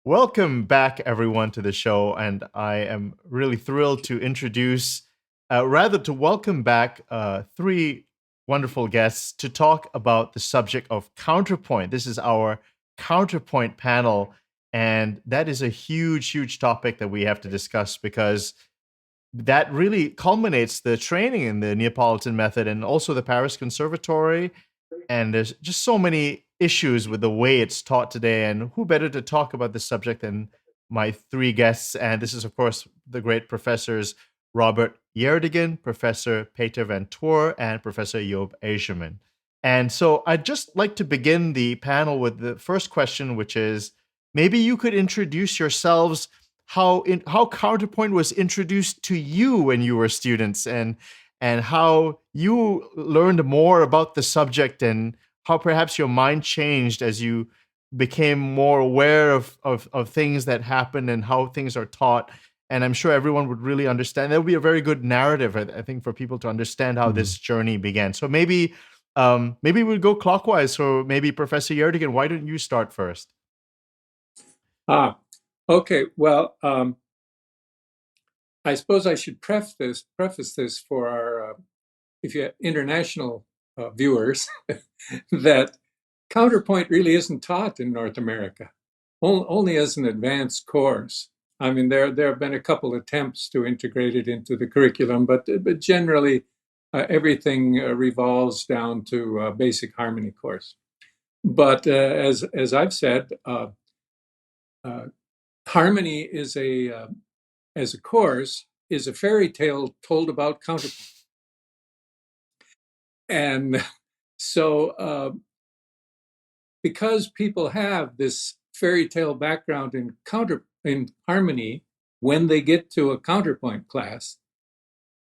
Welcome back, everyone, to the show. And I am really thrilled to to welcome back three wonderful guests to talk about the subject of counterpoint. This is our counterpoint panel. And that is a huge, huge topic that we have to discuss because that really culminates the training in the Neapolitan method and also the Paris Conservatoire. And there's just so many issues with the way it's taught today. And who better to talk about this subject than my three guests? And this is, of course, the great professors Robert Gjerdingen, Professor Peter Van Toor, and Professor Joop IJzerman. And so I'd just like to begin the panel with the first question, which is maybe you could introduce yourselves, how counterpoint was introduced to you when you were students, and how you learned more about the subject, and how perhaps your mind changed as you became more aware of things that happen and how things are taught. And I'm sure everyone would really understand. That would be a very good narrative, I think, for people to understand how this journey began. So maybe we'll go clockwise. So maybe Professor Gjerdingen, why don't you start first? Okay. Well, I suppose I should preface this for our if you have international viewers that counterpoint really isn't taught in North America, only as an advanced course. I mean, there have been a couple attempts to integrate it into the curriculum, but generally everything revolves down to a basic harmony course. But as I've said, harmony is as a course is a fairy tale told about counterpoint. And so because people have this fairy tale background in harmony, when they get to a counterpoint class,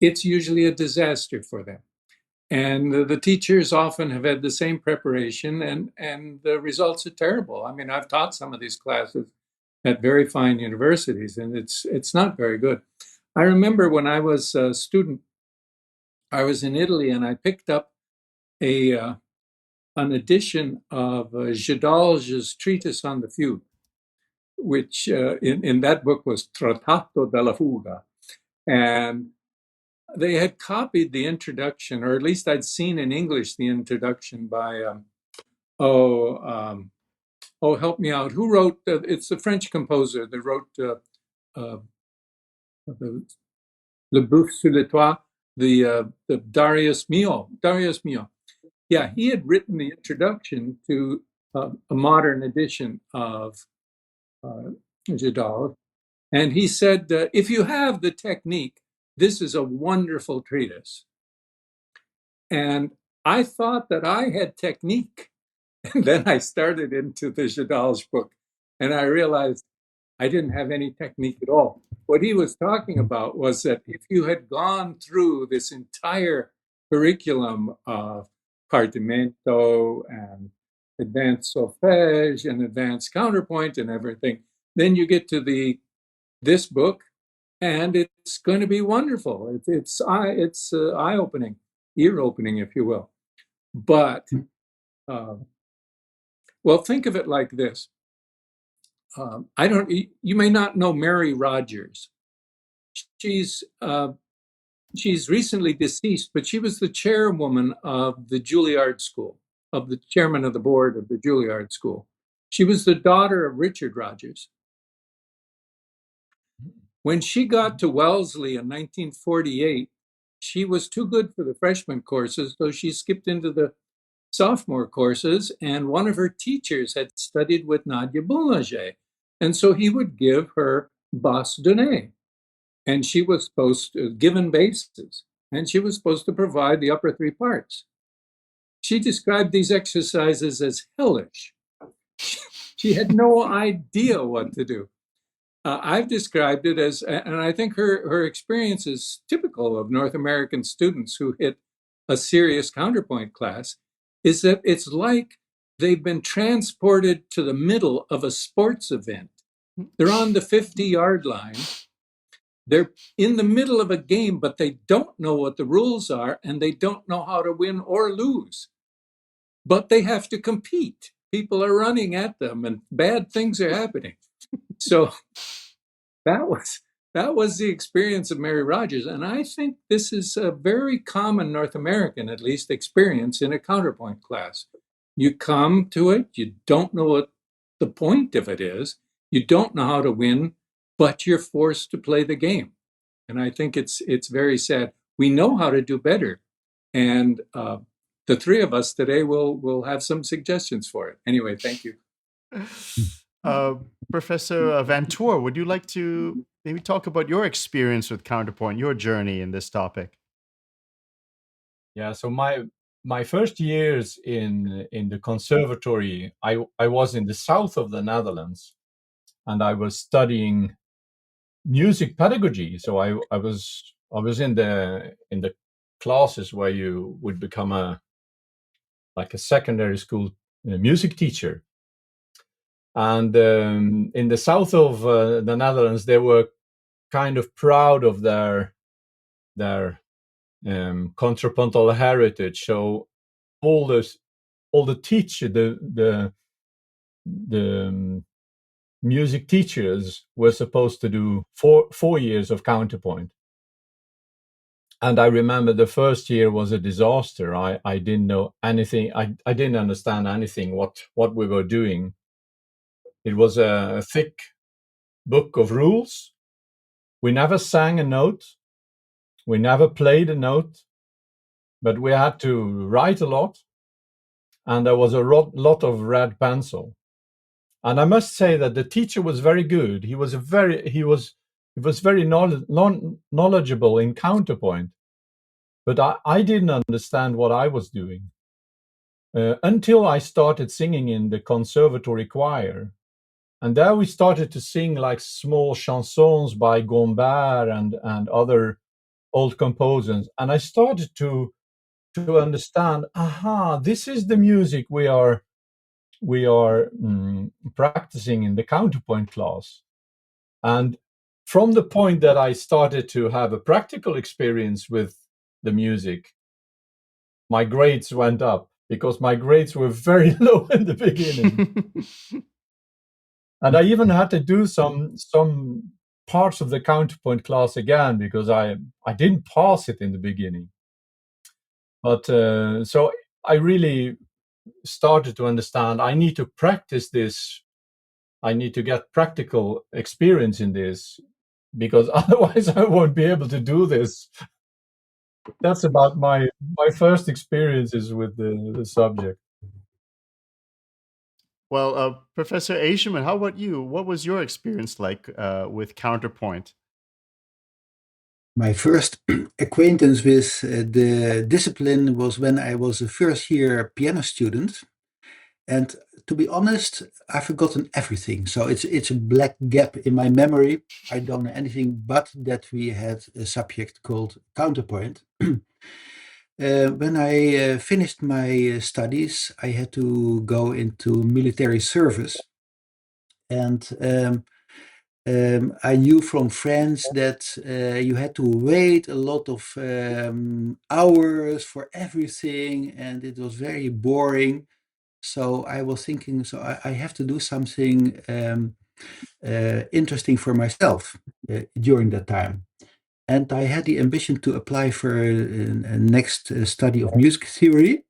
it's usually a disaster for them. And the teachers often have had the same preparation, and the results are terrible. I mean, I've taught some of these classes at very fine universities, and it's not very good. I remember when I was a student, I was in Italy, and I picked up an edition of Gjerdingen's treatise on the fugue, which in that book was Trattato della Fuga. And they had copied the introduction, or at least I'd seen in English the introduction by, help me out. Who wrote, it's a French composer that wrote Le Bouffe sur le Toit, the Darius Milhaud. Yeah, he had written the introduction to a modern edition of Gjerdingen. And he said, if you have the technique, this is a wonderful treatise. And I thought that I had technique. And then I started into the Gjerdingen's book, and I realized I didn't have any technique at all. What he was talking about was that if you had gone through this entire curriculum of Partimento and advanced solfège and advanced counterpoint and everything, then you get to this book, and it's going to be wonderful. It's eye-opening, ear-opening, if you will. But well, think of it like this. You may not know Mary Rogers. She's recently deceased, but she was the chairwoman of the Juilliard School, of the chairman of the board of the Juilliard School. She was the daughter of Richard Rogers. When she got to Wellesley in 1948, she was too good for the freshman courses, so she skipped into the sophomore courses, and one of her teachers had studied with Nadia Boulanger, and so he would give her basse donnée, and she was supposed to given basses, and she was supposed to provide the upper three parts. She described these exercises as hellish. She had no idea what to do. I've described it as, and I think her experience is typical of North American students who hit a serious counterpoint class, is that it's like they've been transported to the middle of a sports event. They're on the 50-yard line. They're in the middle of a game, but they don't know what the rules are, and they don't know how to win or lose. But they have to compete. People are running at them, and bad things are happening. So that was the experience of Mary Rogers. And I think this is a very common North American, at least, experience in a counterpoint class. You come to it, you don't know what the point of it is, you don't know how to win, but you're forced to play the game. And I think it's very sad. We know how to do better. And the three of us today will have some suggestions for it. Anyway, thank you. Professor Van Toor, would you like to maybe talk about your experience with counterpoint, your journey in this topic? Yeah, so my first years in the conservatory, I was in the south of the Netherlands, and I was studying music pedagogy. So I was in the classes where you would become a secondary school music teacher. And in the south of the Netherlands, they were kind of proud of their contrapuntal heritage. So all the teacher, the music teachers were supposed to do 4 years of counterpoint. And I remember the first year was a disaster. I didn't know anything. I didn't understand anything what we were doing. It was a thick book of rules. We never sang a note. We never played a note, but we had to write a lot. And there was a lot of red pencil. And I must say that the teacher was very good. He was very knowledgeable in counterpoint, but I didn't understand what I was doing until I started singing in the conservatory choir. And there we started to sing like small chansons by Gombert and other old composers. And I started to understand, this is the music we are practicing in the counterpoint class. And from the point that I started to have a practical experience with the music, my grades went up, because my grades were very low in the beginning. And I even had to do some parts of the counterpoint class again, because I didn't pass it in the beginning. But so I really started to understand I need to practice this. I need to get practical experience in this, because otherwise I won't be able to do this. That's about my first experiences with the subject. Well, Professor IJzerman, how about you? What was your experience like with counterpoint? My first acquaintance with the discipline was when I was a first year piano student. And to be honest, I've forgotten everything. So it's a black gap in my memory. I don't know anything but that we had a subject called counterpoint. When I finished my studies, I had to go into military service. And I knew from friends that you had to wait a lot of hours for everything, and it was very boring. So I was thinking, so I have to do something interesting for myself during that time. And I had the ambition to apply for a next study of music theory.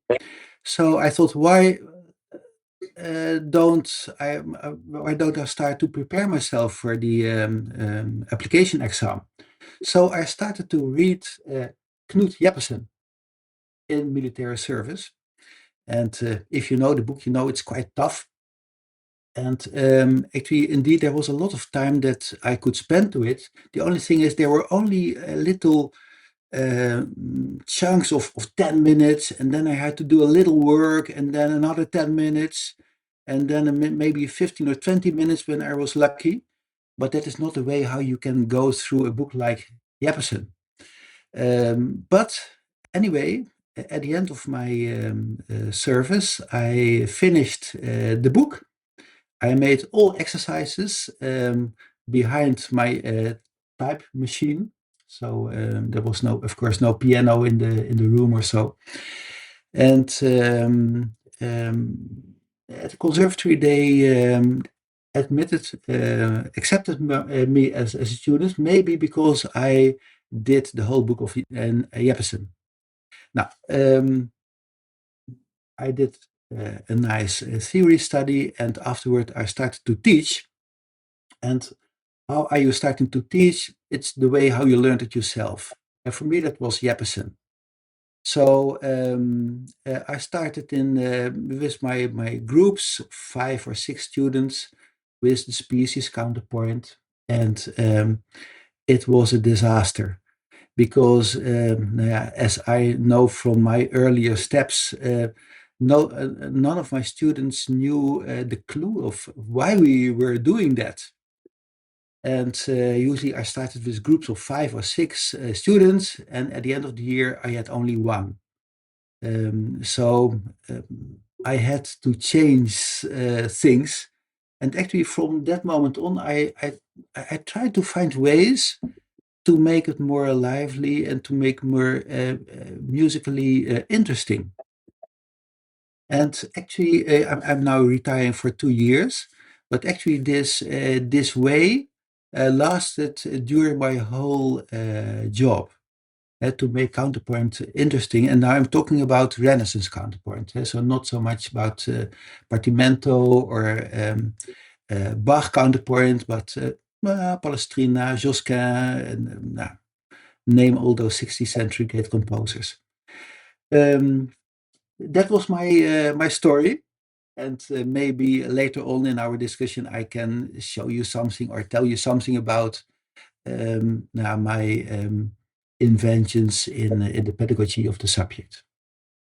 So I thought, why don't I start to prepare myself for the application exam? So I started to read Knut Jeppesen in military service. And if you know the book, you know it's quite tough. And actually, indeed, there was a lot of time that I could spend to it. The only thing is there were only little chunks of 10 minutes, and then I had to do a little work, and then another 10 minutes, and then maybe 15 or 20 minutes when I was lucky. But that is not the way how you can go through a book like Jeppesen. But anyway, at the end of my service, I finished the book. I made all exercises behind my type machine. So there was of course, no piano in the room or so. And at the conservatory, accepted me as a student, maybe because I did the whole book of Jeppesen. Now, I did a nice theory study, and afterward I started to teach. And how are you starting to teach? It's the way how you learned it yourself. And for me, that was Jeppesen. So I started with my groups, 5 or 6 students, with the species counterpoint, and it was a disaster because, as I know from my earlier steps, none of my students knew the clue of why we were doing that. And usually I started with groups of 5 or 6 students, and at the end of the year I had only one. So I had to change things, and actually from that moment on, I tried to find ways to make it more lively and to make more musically interesting. And actually, I'm now retiring for 2 years, but actually this way lasted during my whole job. To make counterpoint interesting. And now I'm talking about Renaissance counterpoint. So not so much about Partimento or Bach counterpoint, but Palestrina, Josquin, and name all those 16th century great composers. That was my story. And maybe later on in our discussion, I can show you something or tell you something about my inventions in the pedagogy of the subject.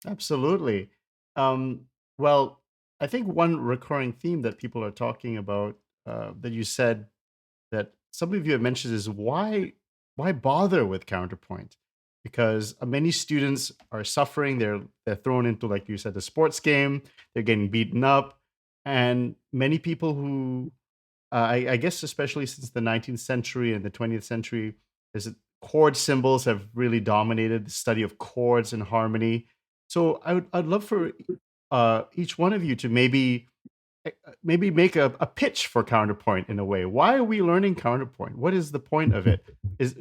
Absolutely. Well, I think one recurring theme that people are talking about that you said that some of you have mentioned is why bother with counterpoint? Because many students are suffering. They're thrown into, like you said, the sports game. They're getting beaten up, and many people who I guess especially since the 19th century and the 20th century, chord symbols have really dominated the study of chords and harmony. So I'd love for each one of you to maybe make a pitch for counterpoint in a way. Why are we learning counterpoint? What is the point of it?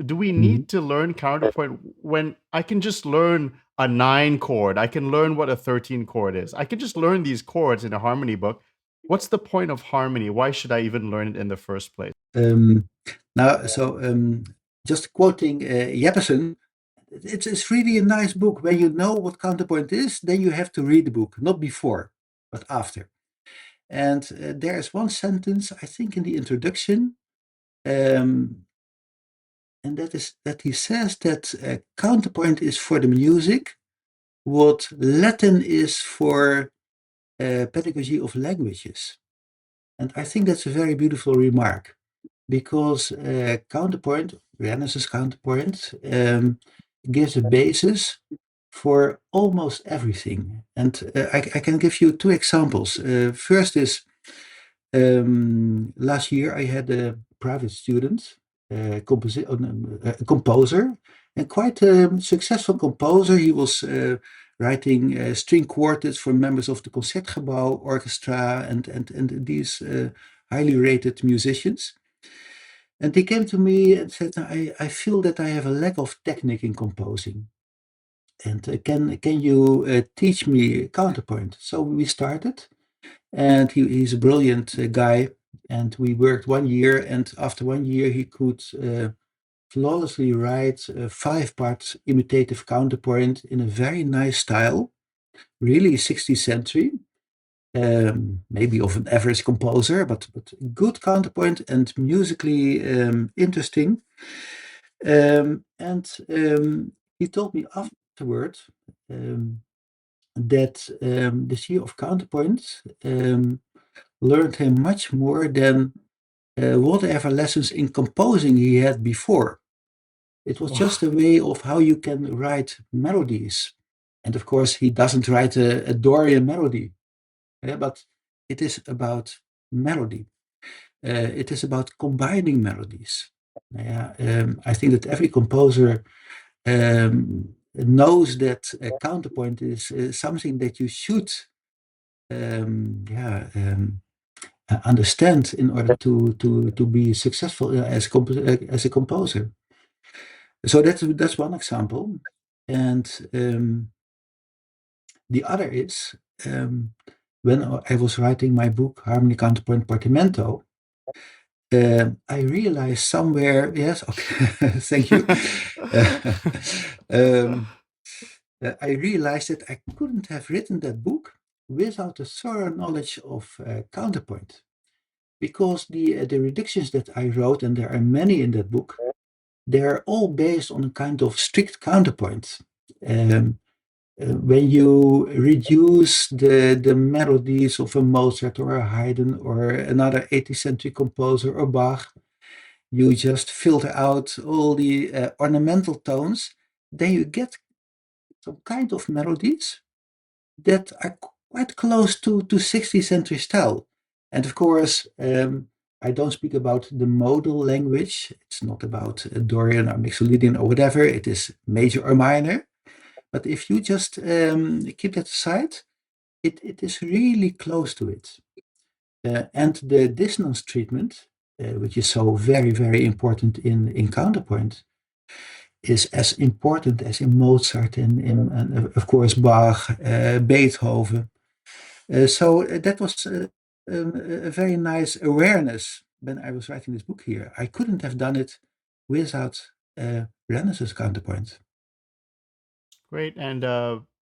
Do we need to learn counterpoint when I can just learn a 9 chord? I can learn what a 13 chord is. I can just learn these chords in a harmony book. What's the point of harmony? Why should I even learn it in the first place? Just quoting Jeppesen, it's really a nice book. When you know what counterpoint is, then you have to read the book, not before, but after. And there is one sentence, I think, in the introduction, and that is that he says that counterpoint is for the music what Latin is for pedagogy of languages. And I think that's a very beautiful remark, because counterpoint, Renaissance counterpoint, gives a basis for almost everything. And I can give you 2 examples. First is last year I had a private student, a composer, and quite a successful composer. He was writing string quartets for members of the Concertgebouw Orchestra and these highly rated musicians. And he came to me and said, I feel that I have a lack of technique in composing. And can you teach me counterpoint? So we started, and he's a brilliant guy. And we worked 1 year, and after 1 year, he could flawlessly write a 5-part imitative counterpoint in a very nice style, really 16th century. Maybe of an average composer, but good counterpoint and musically interesting. And he told me afterward that this year of counterpoint learned him much more than whatever lessons in composing he had before. It was just a way of how you can write melodies. And of course, he doesn't write a Dorian melody. But it is about melody. It is about combining melodies. I think that every composer knows that a counterpoint is something that you should understand in order to be successful as a composer. So that's one example, and the other is when I was writing my book Harmony, Counterpoint, Partimento. I realized somewhere, yes, okay, thank you. I realized that I couldn't have written that book without a thorough knowledge of counterpoint, because the reductions that I wrote, and there are many in that book, they're all based on a kind of strict counterpoint. When you reduce the melodies of a Mozart or a Haydn or another 18th century composer or Bach, you just filter out all the ornamental tones, then you get some kind of melodies that are quite close to 16th century style. And of course, I don't speak about the modal language. It's not about Dorian or Mixolydian or whatever. It is major or minor. But if you just keep that aside, it is really close to it. And the dissonance treatment, which is so very, very important in counterpoint, is as important as in Mozart and of course Bach, Beethoven. So that was a very nice awareness when I was writing this book here. I couldn't have done it without Renaissance counterpoint. Great. And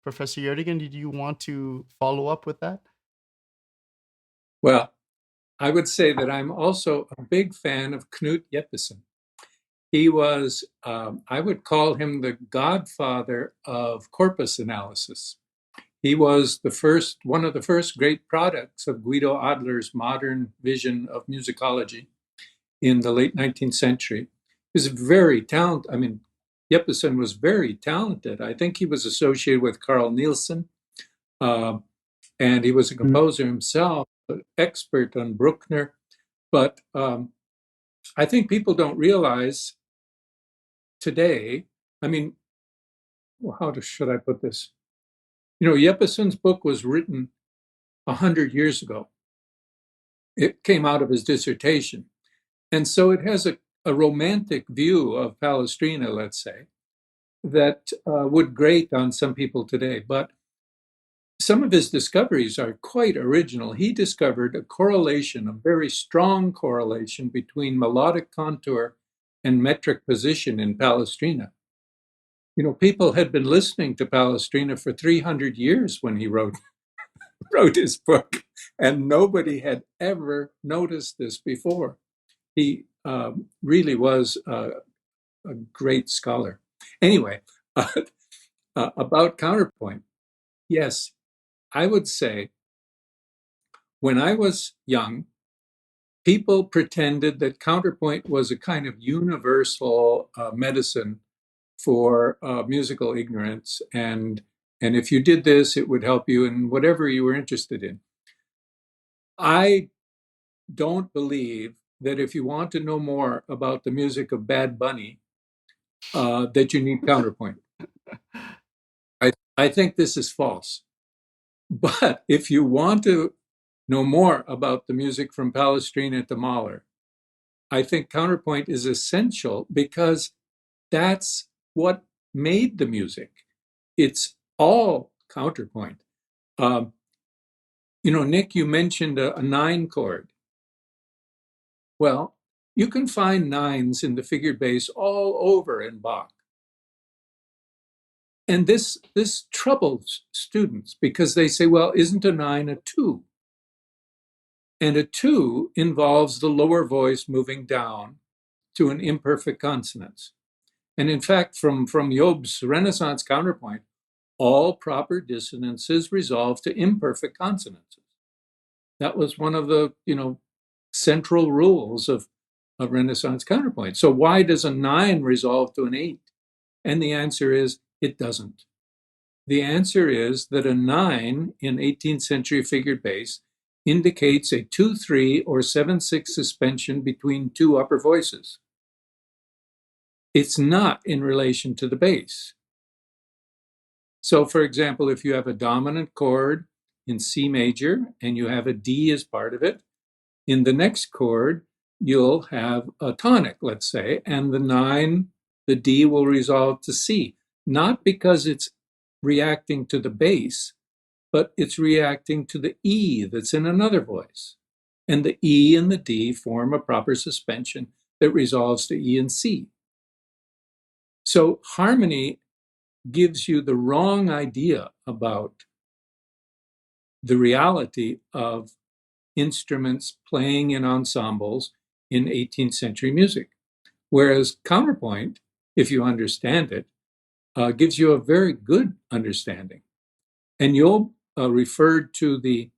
Professor Gjerdingen, did you want to follow up with that? Well, I would say that I'm also a big fan of Knut Jeppesen. He was, I would call him the godfather of corpus analysis. He was one of the first great products of Guido Adler's modern vision of musicology in the late 19th century. He was very talented. I mean, Jeppesen was very talented. I think he was associated with Carl Nielsen, and he was a composer himself, an expert on Bruckner. But I think people don't realize today, I mean, should I put this? You know, Jeppesen's book was written 100 years ago. It came out of his dissertation. And so it has a romantic view of Palestrina, let's say, that would grate on some people today. But some of his discoveries are quite original. He discovered a correlation, a very strong correlation between melodic contour and metric position in Palestrina. You know, people had been listening to Palestrina for 300 years when he wrote his book, and nobody had ever noticed this before. He really was a great scholar. Anyway, about counterpoint, yes, I would say when I was young, people pretended that counterpoint was a kind of universal medicine for musical ignorance, and if you did this, it would help you in whatever you were interested in. I don't believe that if you want to know more about the music of Bad Bunny, that you need counterpoint. I think this is false. But if you want to know more about the music from Palestrina to Mahler, I think counterpoint is essential because that's what made the music. It's all counterpoint. You know, Nick, you mentioned a 9 chord. Well, you can find 9s in the figured bass all over in Bach. And this troubles students because they say, well, isn't a 9 a 2? And a 2 involves the lower voice moving down to an imperfect consonance. And in fact, from Job's Renaissance counterpoint, all proper dissonances resolve to imperfect consonances. That was one of the, central rules of Renaissance counterpoint. So why does a 9 resolve to an 8? And the answer is, it doesn't. The answer is that a 9 in 18th century figured bass indicates a 2-3 or 7-6 suspension between two upper voices. It's not in relation to the bass. So, for example, if you have a dominant chord in C major and you have a D as part of it, in the next chord, you'll have a tonic, let's say, and the 9, the D will resolve to C, not because it's reacting to the bass, but it's reacting to the E that's in another voice. And the E and the D form a proper suspension that resolves to E and C. So harmony gives you the wrong idea about the reality of instruments playing in ensembles in 18th century music. Whereas counterpoint, if you understand it, gives you a very good understanding. And you'll referred to the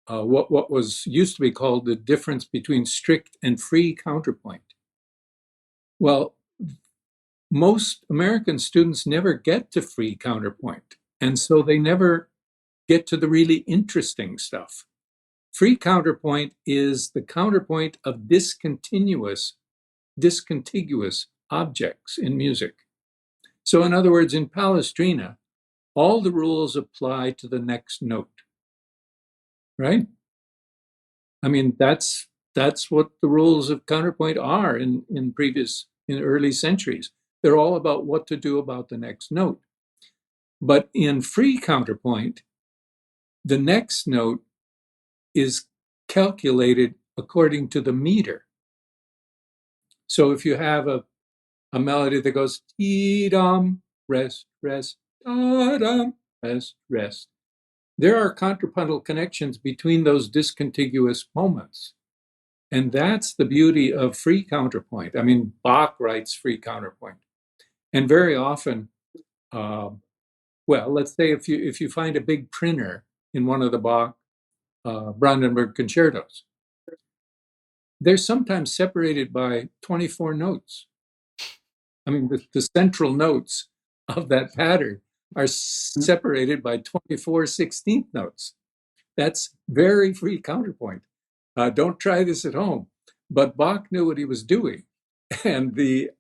what was used to be called the difference between strict and free counterpoint. Well, most American students never get to free counterpoint, and so they never get to the really interesting stuff. Free counterpoint is the counterpoint of discontiguous objects in music. So in other words, in Palestrina, all the rules apply to the next note, right? I mean, that's what the rules of counterpoint are in early centuries. They're all about what to do about the next note. But in free counterpoint, the next note is calculated according to the meter. So if you have a melody that goes dee-dum, rest, rest, da-dum, rest, rest, there are contrapuntal connections between those discontiguous moments. And that's the beauty of free counterpoint. I mean, Bach writes free counterpoint. And very often, let's say if you find a big printer in one of the Bach Brandenburg concertos, they're sometimes separated by 24 notes. I mean, the central notes of that pattern are separated by 24 16th notes. That's very free counterpoint. Don't try this at home. But Bach knew what he was doing. And the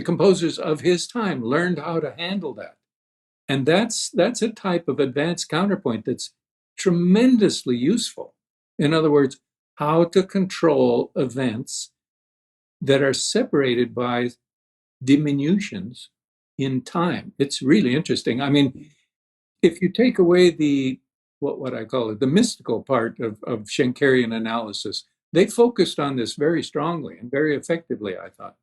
composers of his time learned how to handle that. And that's a type of advanced counterpoint that's tremendously useful. In other words, how to control events that are separated by diminutions in time. It's really interesting. I mean, if you take away the, what I call it, the mystical part of Schenkerian analysis, they focused on this very strongly and very effectively, I thought.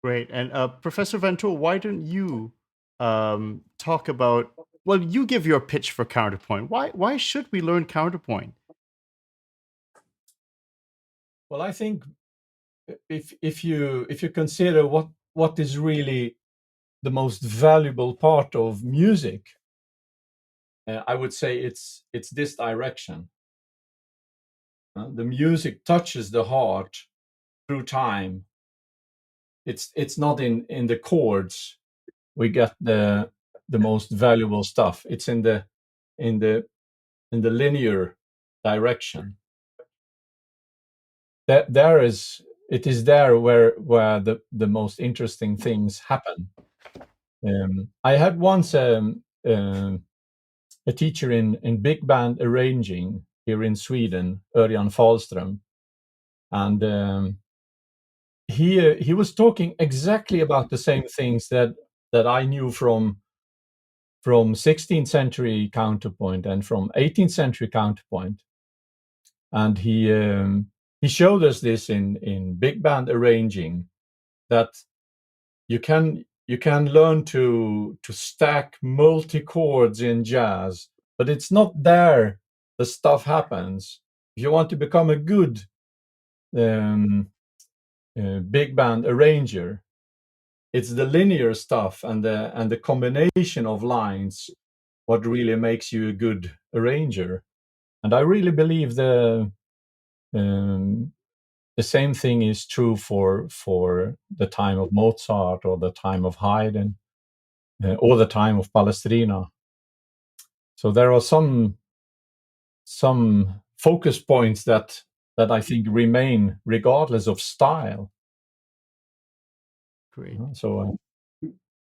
Great. And Professor Ventura, why don't you talk about, well, you give your pitch for counterpoint. Why should we learn counterpoint? Well, I think if you consider what is really the most valuable part of music, I would say it's this direction. The music touches the heart through time. It's not in the chords we get the most valuable stuff. It's in the linear direction. It is there where the most interesting things happen. I had once a teacher in big band arranging here in Sweden, Örjan Fahlström, and he was talking exactly about the same things that I knew from 16th century counterpoint and from 18th century counterpoint, and he showed us this in big band arranging, that you can learn to stack multi chords in jazz, but it's not there the stuff happens. If you want to become a good big band arranger, it's the linear stuff and the combination of lines what really makes you a good arranger. And I really believe the same thing is true for the time of Mozart or the time of Haydn or the time of Palestrina. So there are some focus points that I think remain regardless of style. Great.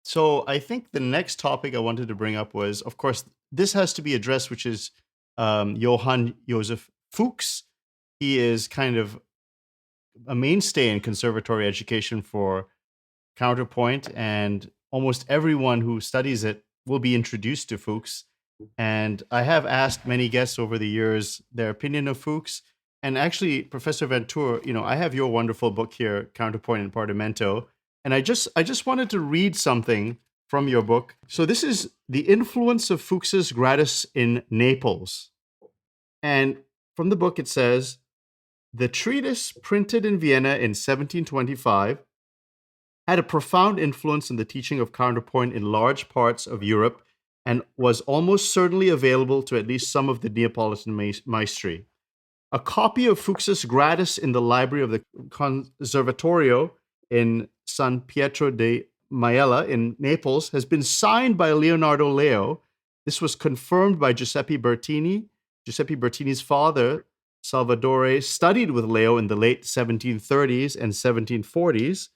So I think the next topic I wanted to bring up was, of course, this has to be addressed, which is Johann Joseph Fuchs. He is kind of a mainstay in conservatory education for counterpoint, and almost everyone who studies it will be introduced to Fuchs. And I have asked many guests over the years their opinion of Fuchs. And actually, Professor Ventura, I have your wonderful book here, Counterpoint and Partimento, and I just wanted to read something from your book. So this is the influence of Fuchs's Gradus in Naples. And from the book, it says, the treatise printed in Vienna in 1725 had a profound influence in the teaching of counterpoint in large parts of Europe and was almost certainly available to at least some of the Neapolitan maestri. A copy of Fuchs's Gradus in the library of the Conservatorio in San Pietro de Maiella in Naples has been signed by Leonardo Leo. This was confirmed by Giuseppe Bertini. Giuseppe Bertini's father, Salvadore, studied with Leo in the late 1730s and 1740s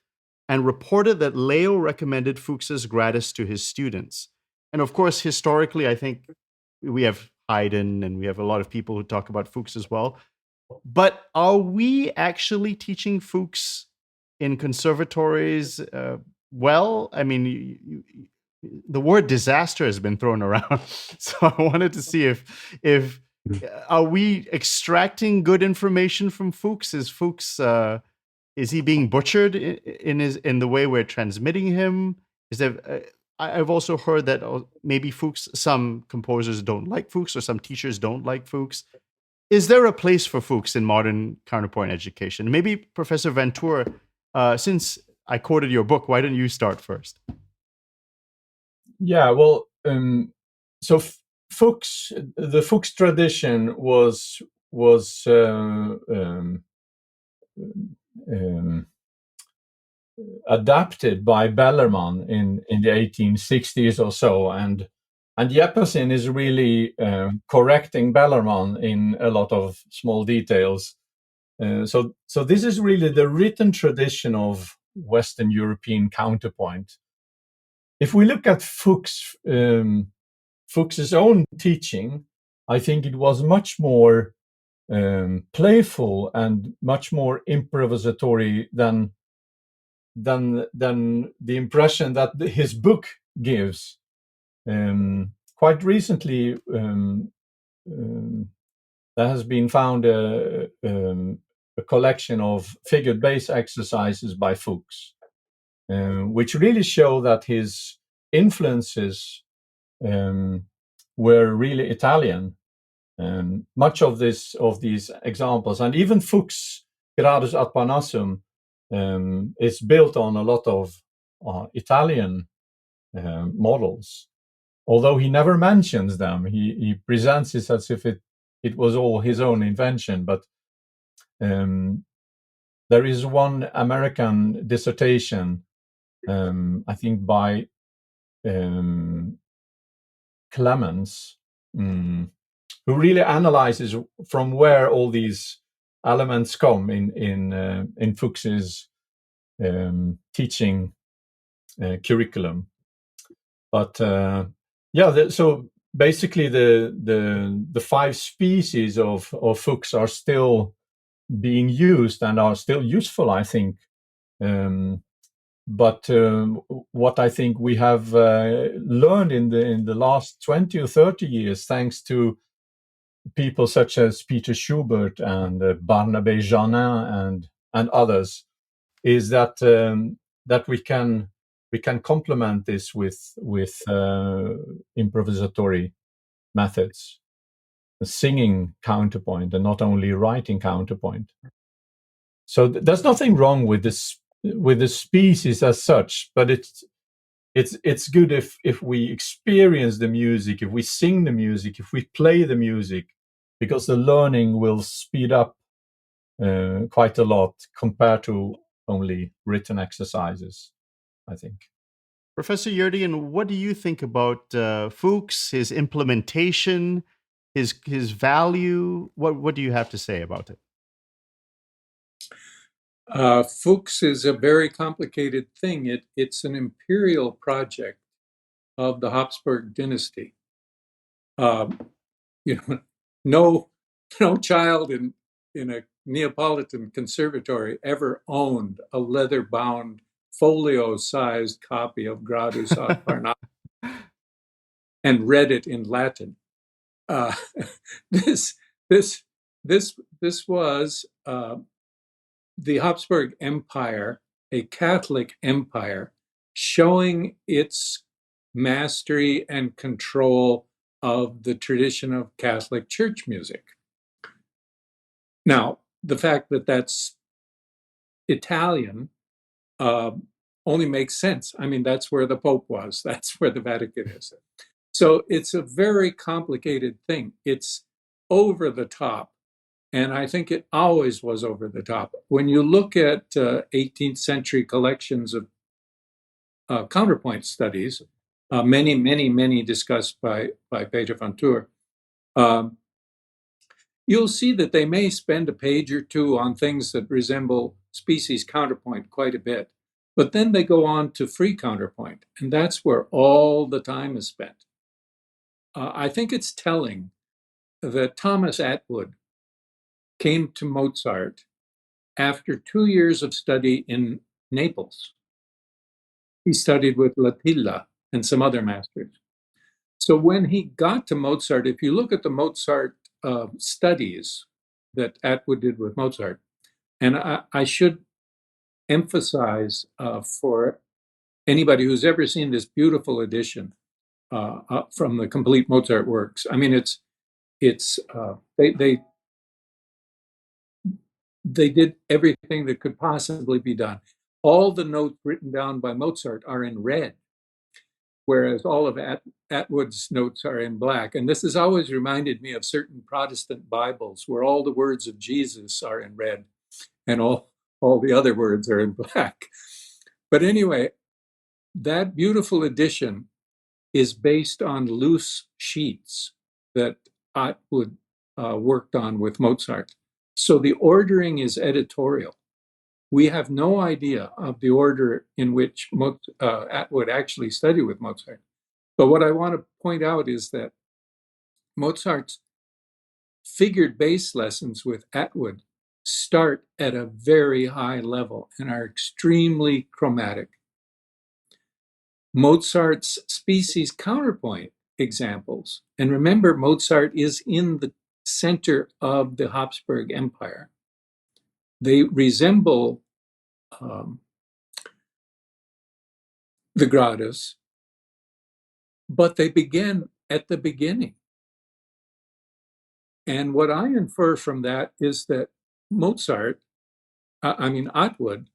and reported that Leo recommended Fuchs's Gradus to his students. And of course, historically, I think we have Haydn and we have a lot of people who talk about Fuchs as well. But are we actually teaching Fuchs in conservatories well? I mean, the word disaster has been thrown around. So I wanted to see if are we extracting good information from Fuchs? Is Fuchs is he being butchered in the way we're transmitting him? Is there? I've also heard that maybe Fuchs, some composers don't like Fuchs, or some teachers don't like Fuchs. Is there a place for Fuchs in modern counterpoint education? Maybe Professor Ventura, since I quoted your book, why don't you start first? Yeah, well, so Fuchs, the Fuchs tradition was adapted by Bellarmine in the 1860s or so, and Jeppesen is really correcting Bellarmine in a lot of small details. So this is really the written tradition of Western European counterpoint. If we look at Fuchs's own teaching, I think it was much more playful and much more improvisatory than the impression that his book gives. Quite recently, there has been found a collection of figured bass exercises by Fuchs, which really show that his influences were really Italian. Much of these examples, and even Fuchs' Gradus ad Parnassum, is built on a lot of Italian models. Although he never mentions them, he presents it as if it was all his own invention. But there is one American dissertation, I think by Clemens, who really analyzes from where all these elements come in Fuchs's teaching curriculum. But so basically the 5 species of Fuchs are still being used and are still useful, I think. But what I think we have learned in the last 20 or 30 years, thanks to people such as Peter Schubert and Barnabé Janin and others, is that we can complement this with improvisatory methods, singing counterpoint and not only writing counterpoint. So there's nothing wrong with the species as such, but it's good if we experience the music, if we sing the music, if we play the music, because the learning will speed up quite a lot compared to only written exercises, I think. Professor Gjerdingen, what do you think about Fuchs, his implementation, his value? What do you have to say about it? Fuchs is a very complicated thing. It's an imperial project of the Habsburg dynasty. no child in a Neapolitan conservatory ever owned a leather-bound folio-sized copy of Gradus ad Parnassus and read it in Latin. This was the Habsburg Empire, a Catholic empire, showing its mastery and control of the tradition of Catholic church music. Now, the fact that that's Italian only makes sense. I mean, that's where the Pope was. That's where the Vatican is. So it's a very complicated thing. It's over the top. And I think it always was over the top. When you look at 18th century collections of counterpoint studies, many discussed by Peter van Toor, you'll see that they may spend a page or two on things that resemble species counterpoint quite a bit, but then they go on to free counterpoint, and that's where all the time is spent. I think it's telling that Thomas Atwood came to Mozart after 2 years of study in Naples. He studied with Latilla and some other masters. So when he got to Mozart, if you look at the Mozart studies that Atwood did with Mozart, and I should emphasize for anybody who's ever seen this beautiful edition from the complete Mozart works. I mean, they did everything that could possibly be done. All the notes written down by Mozart are in red, whereas all of Atwood's notes are in black. And this has always reminded me of certain Protestant Bibles where all the words of Jesus are in red and all the other words are in black. But anyway, that beautiful edition is based on loose sheets that Atwood worked on with Mozart. So the ordering is editorial. We have no idea of the order in which Atwood actually studied with Mozart. But what I want to point out is that Mozart's figured bass lessons with Atwood start at a very high level and are extremely chromatic. Mozart's species counterpoint examples, and remember, Mozart is in the center of the Habsburg Empire. They resemble the Gradus, but they begin at the beginning. And what I infer from that is that Atwood,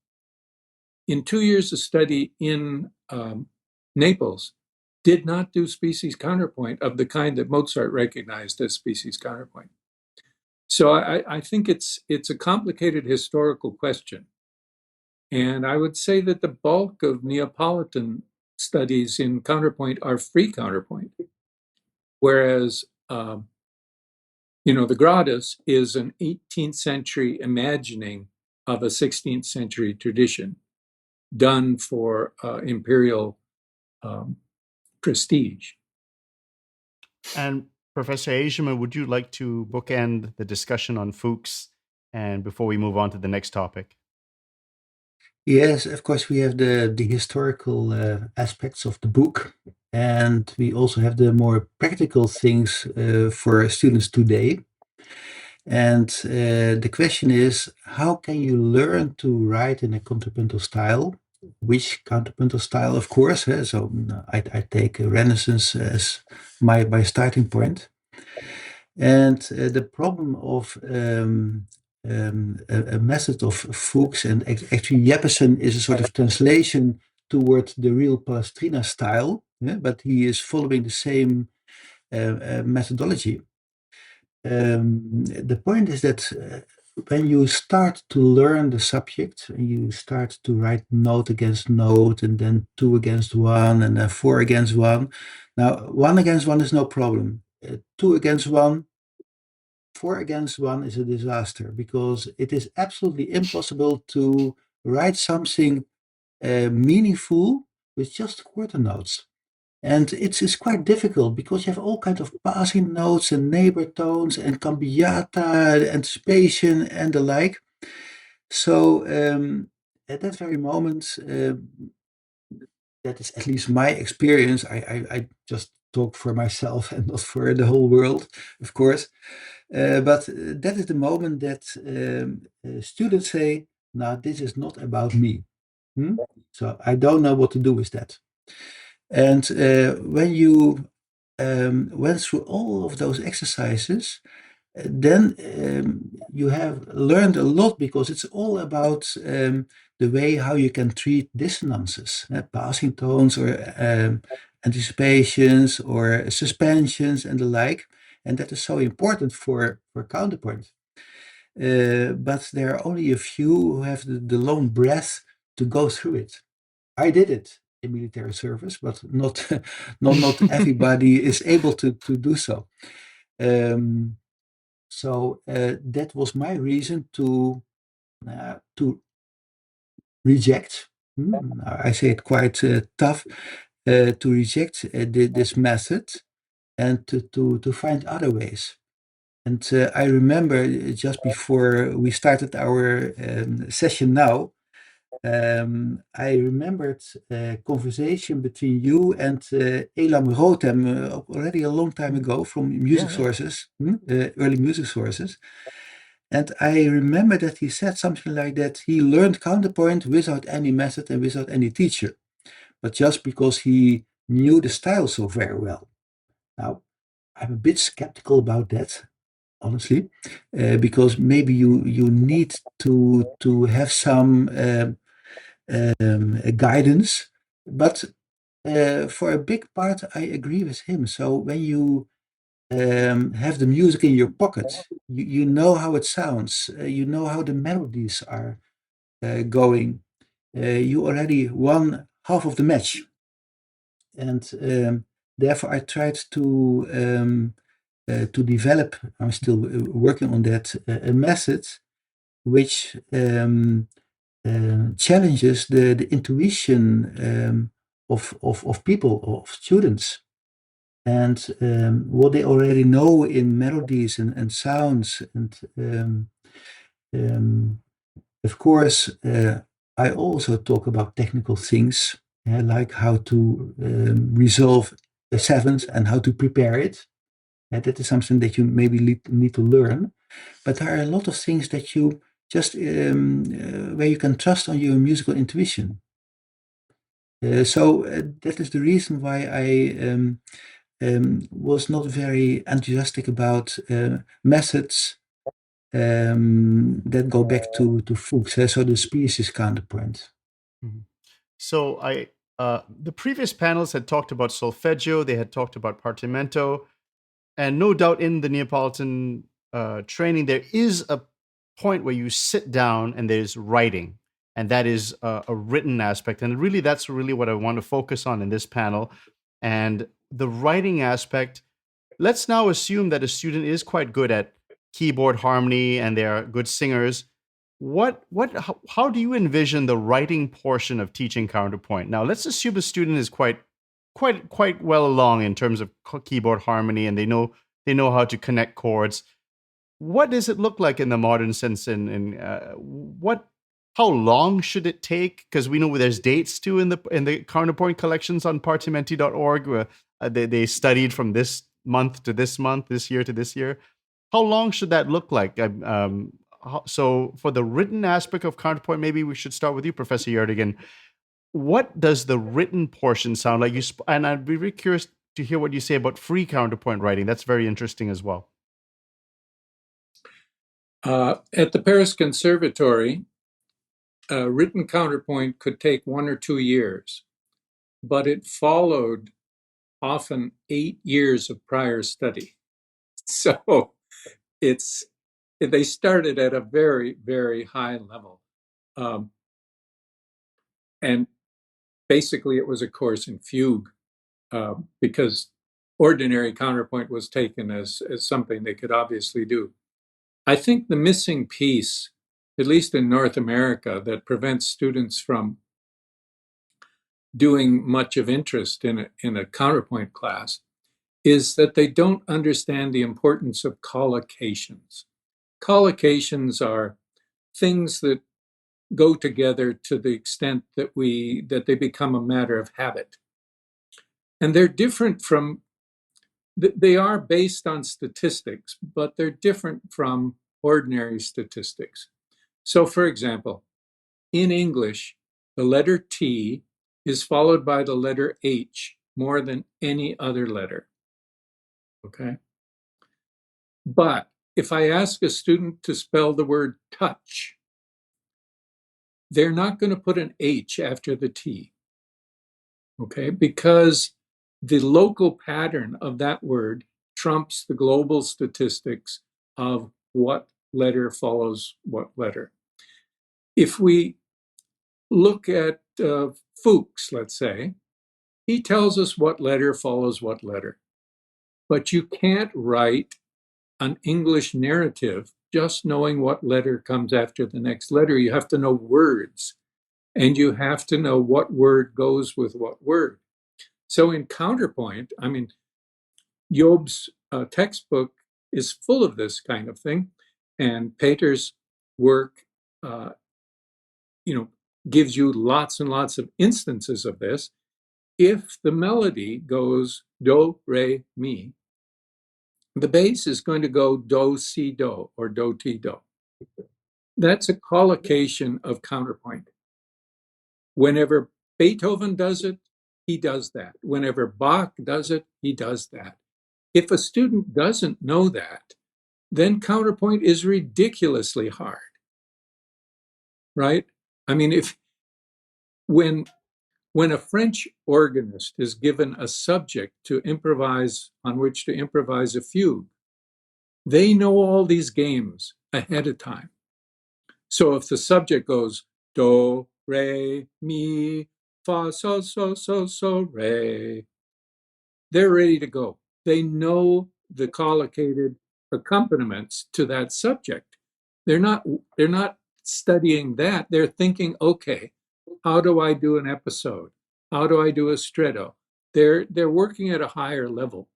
in 2 years of study in Naples, did not do species counterpoint of the kind that Mozart recognized as species counterpoint. So I think it's a complicated historical question. And I would say that the bulk of Neapolitan studies in counterpoint are free counterpoint, whereas the Gradus is an 18th century imagining of a 16th century tradition done for imperial prestige. And Professor IJzerman, would you like to bookend the discussion on fugues and before we move on to the next topic? Yes, of course, we have the historical aspects of the book, and we also have the more practical things for students today. And the question is, how can you learn to write in a contrapuntal style? Which contrapuntal style, of course. So I take Renaissance as my starting point. And the problem of a method of fugues, and actually Jeppesen is a sort of translation toward the real Palestrina style, but he is following the same methodology. The point is that when you start to learn the subject, you start to write note against note, and then 2 against 1, and then 4 against 1. Now, 1 against 1 is no problem. 2 against 1, 4 against 1 is a disaster, because it is absolutely impossible to write something meaningful with just quarter notes. And it's quite difficult because you have all kinds of passing notes and neighbor tones and cambiata, anticipation, and the like. So at that very moment, that is at least my experience. I just talk for myself and not for the whole world, of course. But that is the moment that students say, "Now this is not about me." Hmm? So I don't know what to do with that. And when you went through all of those exercises, then you have learned a lot because it's all about the way how you can treat dissonances, passing tones or anticipations or suspensions and the like. And that is so important for counterpoint. But there are only a few who have the long breath to go through it. I did it in military service, but not not everybody is able to do so. Um, so that was my reason to reject. I say it quite tough to reject this method and to find other ways. And I remember just before we started our session now, I remembered a conversation between you and Elam Rotem already a long time ago from music sources, early music sources. And I remember that he said something like that he learned counterpoint without any method and without any teacher, but just because he knew the style so very well. Now, I'm a bit skeptical about that, honestly, because maybe you need to have some guidance. But for a big part, I agree with him. So when you have the music in your pocket, you know how it sounds, you know how the melodies are going. You already won half of the match. And therefore, I tried to develop, I'm still working on that, a method which challenges the intuition of people, of students, and what they already know in melodies and sounds. And of course, I also talk about technical things, like how to resolve a seventh and how to prepare it. That is something that you maybe need to learn. But there are a lot of things that you just where you can trust on your musical intuition. So that is the reason why I was not very enthusiastic about methods that go back to Fuchs, so the species counterpoint. Mhm. So the previous panels had talked about solfeggio, they had talked about Partimento, and no doubt in the Neapolitan training there is a point where you sit down and there's writing, and that is a written aspect. And really, that's really what I want to focus on in this panel. And the writing aspect, let's now assume that a student is quite good at keyboard harmony and they are good singers. How do you envision the writing portion of teaching counterpoint? Now, let's assume a student is quite well along in terms of keyboard harmony, and they know how to connect chords. What does it look like in the modern sense? How long should it take? Because we know there's dates too in the counterpoint collections on partimenti.org. Where they studied from this month to this month, this year to this year. How long should that look like? So for the written aspect of counterpoint, maybe we should start with you, Professor Gjerdingen. What does the written portion sound like? And I'd be very curious to hear what you say about free counterpoint writing. That's very interesting as well. At the Paris Conservatoire, written counterpoint could take 1 or 2 years, but it followed often 8 years of prior study. So they started at a very, very high level. And basically it was a course in fugue, because ordinary counterpoint was taken as something they could obviously do. I think the missing piece, at least in North America, that prevents students from doing much of interest in a counterpoint class is that they don't understand the importance of collocations. Collocations are things that go together to the extent that they become a matter of habit. And they're different from, they are based on statistics, but they're different from ordinary statistics. So for example, in English, the letter T is followed by the letter H more than any other letter. Okay? But if I ask a student to spell the word touch, they're not going to put an H after the T. Okay? Because the local pattern of that word trumps the global statistics of what letter follows what letter. If we look at Fuchs, let's say, he tells us what letter follows what letter. But you can't write an English narrative just knowing what letter comes after the next letter. You have to know words, and you have to know what word goes with what word. So in Counterpoint, I mean, Job's textbook is full of this kind of thing, and Peter's work, gives you lots and lots of instances of this. If the melody goes do, re, mi, the bass is going to go do, si, do, or do, ti, do. That's a collocation of counterpoint. Whenever Beethoven does it, he does that. Whenever Bach does it, he does that. If a student doesn't know that, then counterpoint is ridiculously hard, right? I mean, when a French organist is given a subject to improvise, on which to improvise a fugue, they know all these games ahead of time. So if the subject goes do, re, mi, fa, sol, so, so, so, re, they're ready to go. They know the collocated accompaniments to that subject. They're not studying that. They're thinking, okay, how do I do an episode? How do I do a stretto? They're working at a higher level.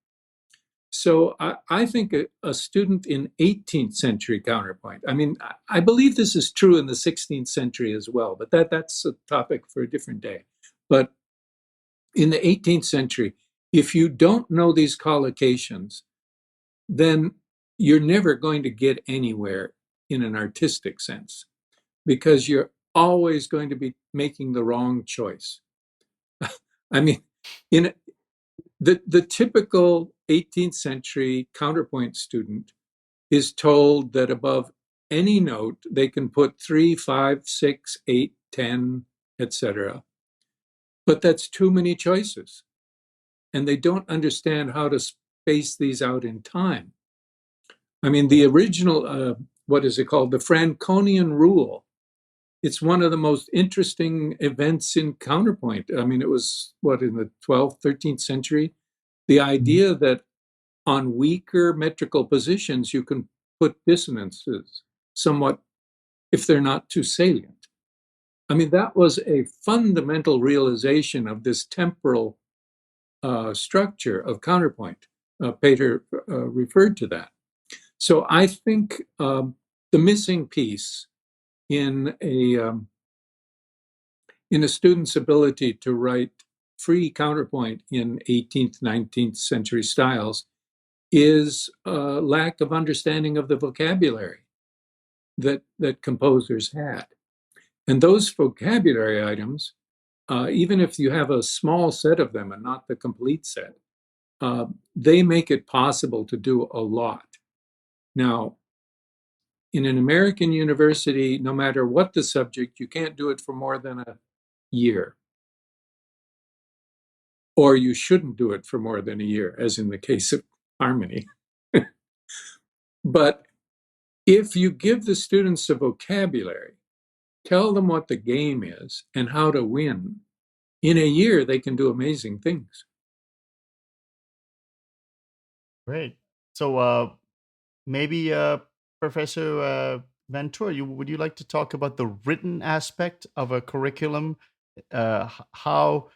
So I think a student in 18th century counterpoint, I mean, I believe this is true in the 16th century as well, but that's a topic for a different day. But in the 18th century, if you don't know these collocations, then you're never going to get anywhere in an artistic sense, because you're always going to be making the wrong choice. I mean, in the typical 18th century counterpoint student is told that above any note they can put 3, 5, 6, 8, 10, etc. But that's too many choices, and they don't understand how to space these out in time. I mean, the original, what is it called? The Franconian rule. It's one of the most interesting events in counterpoint. I mean, it was, in the 12th, 13th century? The idea that on weaker metrical positions, you can put dissonances somewhat if they're not too salient. I mean, that was a fundamental realization of this temporal structure of counterpoint. Peter referred to that. So I think the missing piece in a student's ability to write free counterpoint in 18th, 19th century styles is a lack of understanding of the vocabulary that composers had. And those vocabulary items, even if you have a small set of them and not the complete set, they make it possible to do a lot. Now, in an American university, no matter what the subject, you can't do it for more than a year. Or you shouldn't do it for more than a year, as in the case of harmony. But if you give the students a vocabulary, tell them what the game is and how to win, in a year they can do amazing things. Great. So maybe Professor Ventura, would you like to talk about the written aspect of a curriculum? How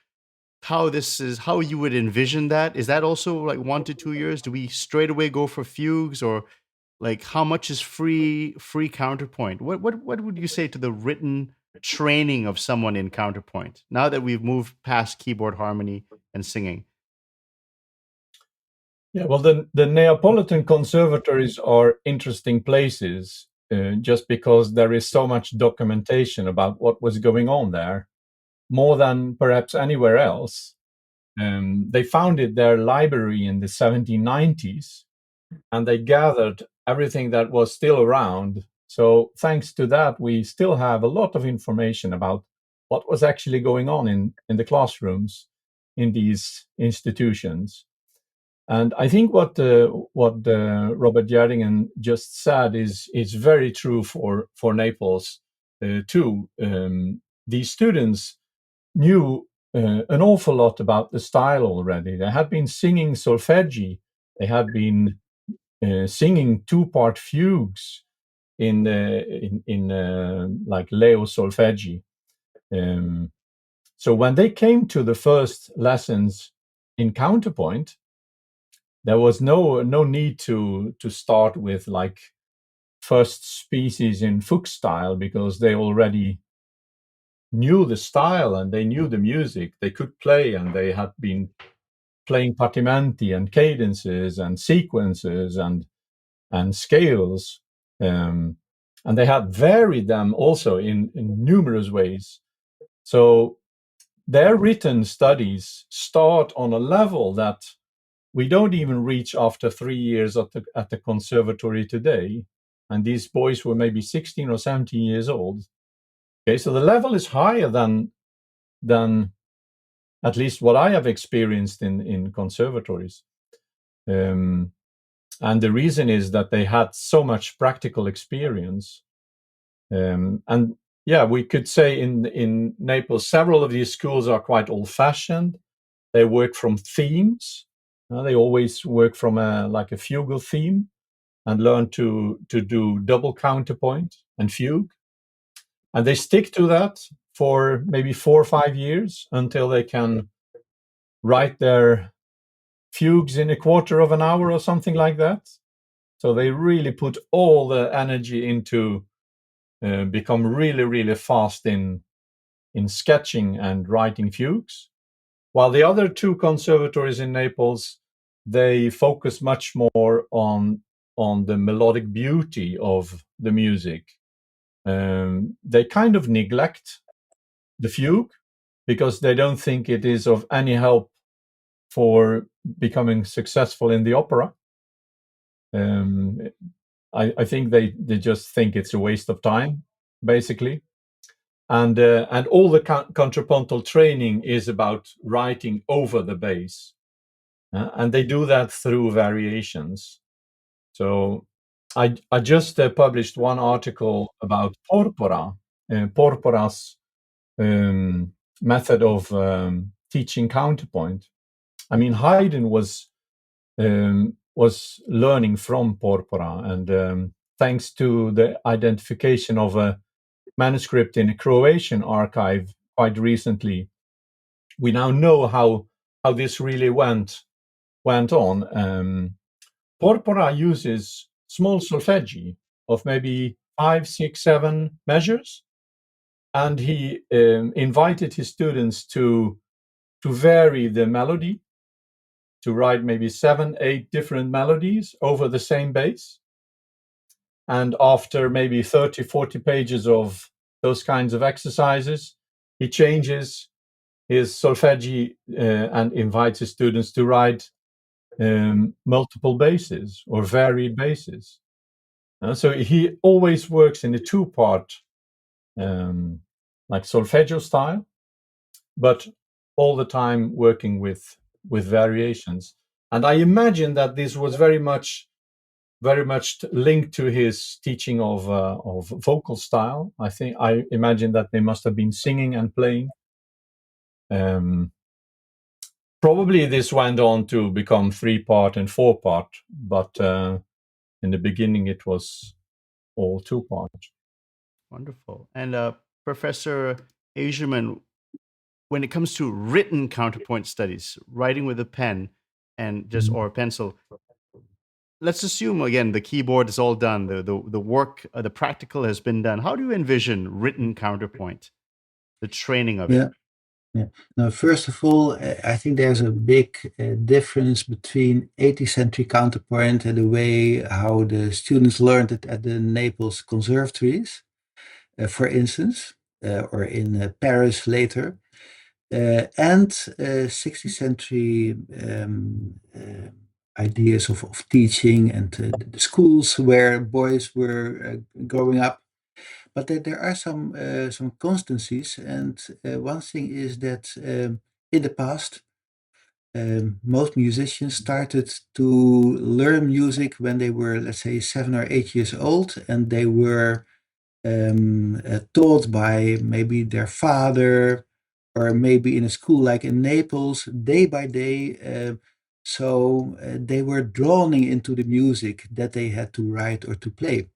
how you would envision that. Is that also like 1 to 2 years? Do we straight away go for fugues, or like how much is free counterpoint? What would you say to the written training of someone in counterpoint now that we've moved past keyboard harmony and singing? Yeah, well, the Neapolitan conservatories are interesting places just because there is so much documentation about what was going on there, more than perhaps anywhere else. They founded their library in the 1790s, and they gathered everything that was still around. So thanks to that, we still have a lot of information about what was actually going on in the classrooms in these institutions. And I think what Robert Gjerdingen just said is very true for Naples too. These students knew an awful lot about the style already. They had been singing solfeggi. They had been singing two-part fugues in like Leo solfeggi. So when they came to the first lessons in counterpoint, there was no need to start with like first species in fugue style, because they already knew the style and they knew the music. They could play, and they had been playing partimenti and cadences and sequences and scales, and they had varied them also in numerous ways. So their written studies start on a level that we don't even reach after 3 years at the conservatory today. And these boys were maybe 16 or 17 years old. Okay, so the level is higher than at least what I have experienced in conservatories. And the reason is that they had so much practical experience. And yeah, we could say in Naples, several of these schools are quite old-fashioned. They work from themes. They always work from a fugal theme, and learn to do double counterpoint and fugue. And they stick to that for maybe 4 or 5 years until they can write their fugues in a quarter of an hour or something like that. So they really put all the energy into become really, really fast in sketching and writing fugues. While the other two conservatories in Naples, they focus much more on the melodic beauty of the music. They kind of neglect the fugue because they don't think it is of any help for becoming successful in the opera. I think they just think it's a waste of time, basically. And all the contrapuntal training is about writing over the bass. And they do that through variations. So I just published one article about Porpora, Porpora's method of teaching counterpoint. I mean, Haydn was learning from Porpora, and thanks to the identification of a manuscript in a Croatian archive quite recently, we now know how this really went on. Porpora uses small solfeggi of maybe 5, 6, 7 measures, and he invited his students to vary the melody, to write maybe 7, 8 different melodies over the same bass. And after maybe 30, 40 pages of those kinds of exercises, he changes his solfeggi and invites his students to write multiple basses or varied basses. So he always works in a two-part, like solfeggio style, but all the time working with variations. And I imagine that this was very much linked to his teaching of vocal style. I imagine that they must have been singing and playing. Probably this went on to become 3-part and 4-part, but in the beginning it was all 2-part. Wonderful. And Professor IJzerman, when it comes to written counterpoint studies, writing with a pen and just or a pencil, let's assume again the keyboard is all done, the work, the practical has been done. How do you envision written counterpoint, the training of it? Yeah. Yeah. Now, first of all, I think there's a big difference between 18th century counterpoint and the way how the students learned it at the Naples conservatories, for instance, or in Paris later, and 16th century ideas of teaching and the schools where boys were growing up. But there are some constancies, and one thing is that in the past, most musicians started to learn music when they were, let's say, 7 or 8 years old, and they were taught by maybe their father, or maybe in a school like in Naples, day by day. So they were drawn into the music that they had to write or to play.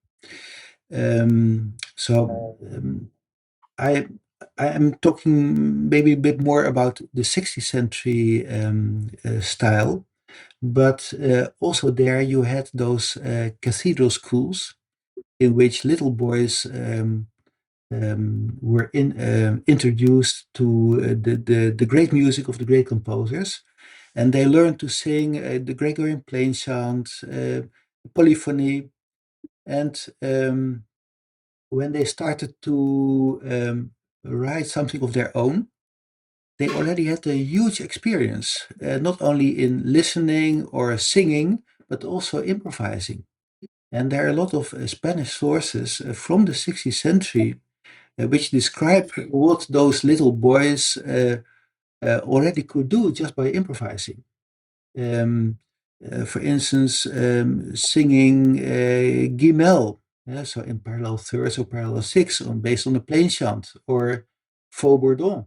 So I am talking maybe a bit more about the 16th century style, but also there you had those cathedral schools in which little boys were introduced to the great music of the great composers, and they learned to sing the Gregorian plain chant, polyphony, and when they started to write something of their own, they already had a huge experience, not only in listening or singing, but also improvising. And there are a lot of Spanish sources from the 16th century which describe what those little boys already could do just by improvising. Um, for instance, singing Guimel, so in parallel thirds or parallel sixths, based on the plain chant, or Faux Bourdon.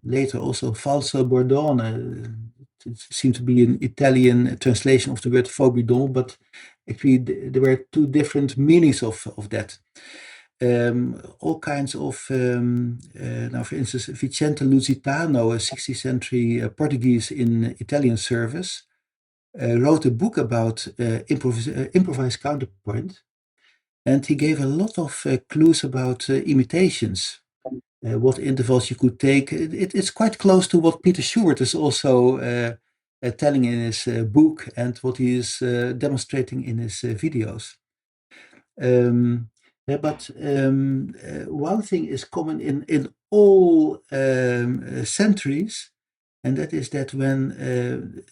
Later also Falso Bordone. It seemed to be an Italian translation of the word Faux Bourdon, but actually there were two different meanings of that. All kinds of, now for instance, Vicente Lusitano, a 16th century Portuguese in Italian service, wrote a book about improvised counterpoint, and he gave a lot of clues about imitations, what intervals you could take. It's quite close to what Peter Schubert is also telling in his book and what he is demonstrating in his videos. But one thing is common in all centuries, and that is that when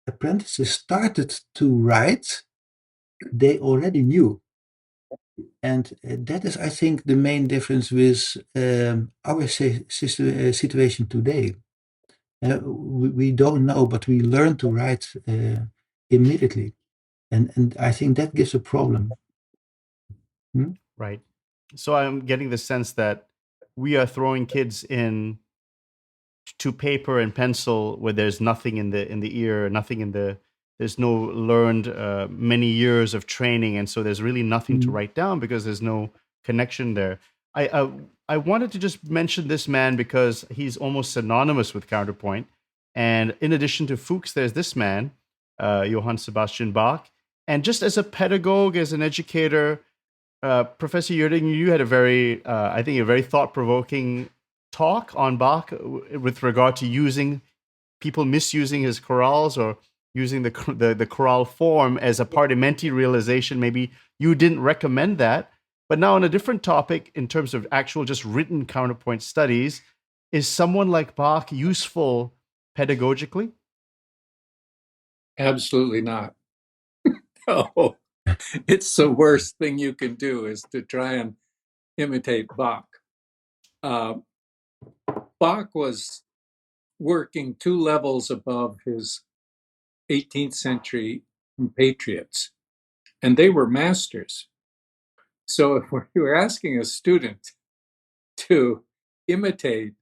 apprentices started to write, they already knew. And that is, I think, the main difference with our situation today. We don't know, but we learn to write immediately. And I think that gives a problem. Right. So I'm getting the sense that we are throwing kids in to paper and pencil where there's nothing in the ear, nothing in the there's no learned many years of training, and so there's really nothing to write down because there's no connection there. I wanted to just mention this man because he's almost synonymous with counterpoint. And in addition to Fuchs, there's this man, Johann Sebastian Bach. And just as a pedagogue, as an educator, Professor Gjerdingen, you had a very, I think, a very thought-provoking talk on Bach with regard to using people misusing his chorales or using the chorale form as a Partimento realization. Maybe you didn't recommend that. But now on a different topic, in terms of actual just written counterpoint studies, is someone like Bach useful pedagogically? Absolutely not. No, it's the worst thing you can do is to try and imitate Bach. Bach was working 2 levels above his 18th century compatriots, and they were masters. So if you were asking a student to imitate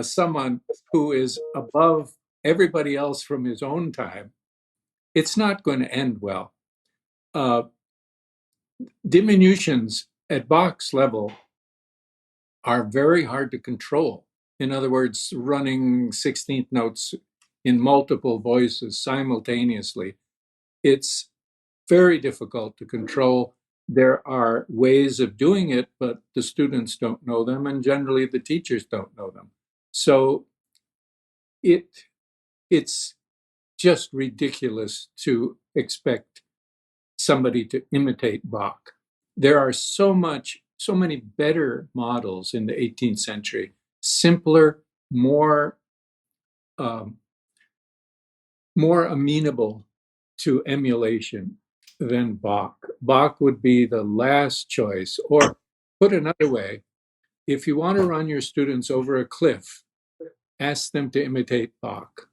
someone who is above everybody else from his own time, it's not going to end well. Diminutions at Bach's level are very hard to control. In other words, running 16th notes in multiple voices simultaneously. It's very difficult to control. There are ways of doing it, but the students don't know them, and generally the teachers don't know them. So it's just ridiculous to expect somebody to imitate Bach. There are so many better models in the 18th century, simpler, more amenable to emulation than Bach. Bach would be the last choice. Or put another way, if you want to run your students over a cliff, ask them to imitate Bach.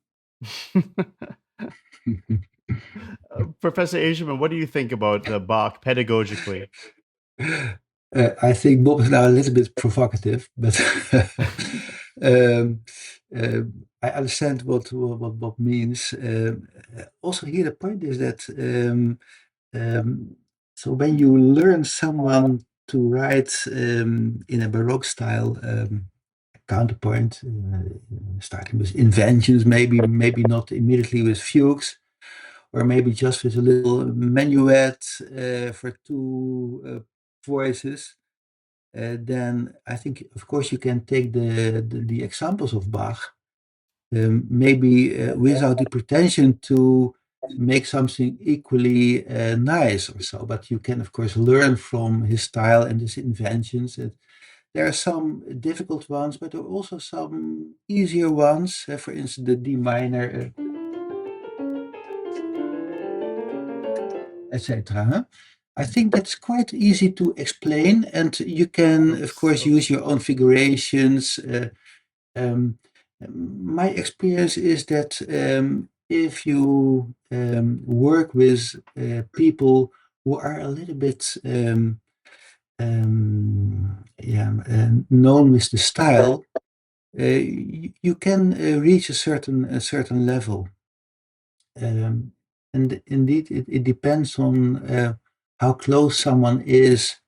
Professor IJzerman, what do you think about Bach pedagogically? I think Bob is now a little bit provocative, but I understand what Bob means. Also, here the point is that so when you learn someone to write in a Baroque style counterpoint, starting with inventions, maybe not immediately with fugues, or maybe just with a little minuet for two voices, then I think, of course, you can take the examples of Bach, maybe without the pretension to make something equally nice or so, but you can, of course, learn from his style and his inventions. There are some difficult ones, but there are also some easier ones. For instance, the D minor, etc. I think that's quite easy to explain, and you can, of course, use your own figurations. My experience is that if you work with people who are a little bit known with the style, you can reach a certain level. And indeed, it depends on how close someone is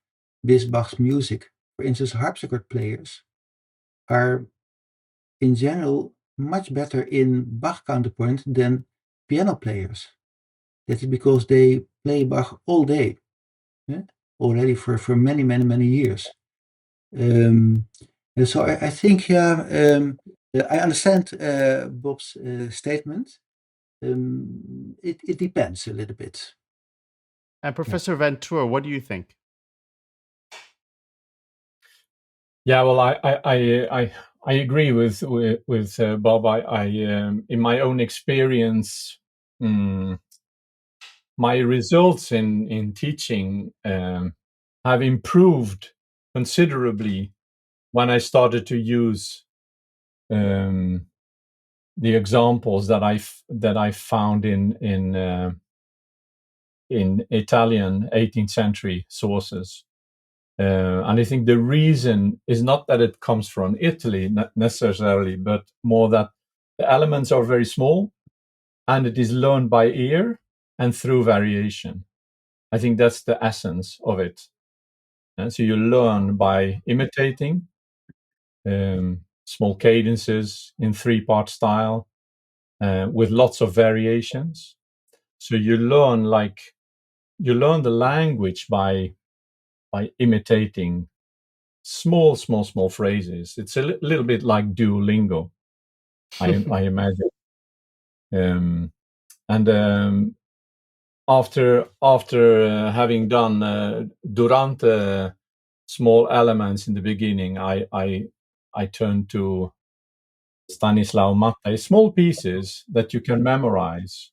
with Bach's music. For instance, harpsichord players are, in general, much better in Bach counterpoint than piano players. That is because they play Bach all day, already for many years. And so I think, I understand Bob's statement. It depends a little bit. And Professor Ventura, what do you think? Yeah, well, I agree with Bob. I in my own experience, my results in teaching have improved considerably when I started to use the examples that I found in Italian 18th century sources. And I think the reason is not that it comes from Italy necessarily, but more that the elements are very small and it is learned by ear and through variation. I think that's the essence of it. And so you learn by imitating small cadences in 3-part style with lots of variations. So you learn the language by imitating small phrases. It's a little bit like Duolingo, I imagine. After having done Durante small elements in the beginning, I turned to Stanislaw Mattei, small pieces that you can memorize.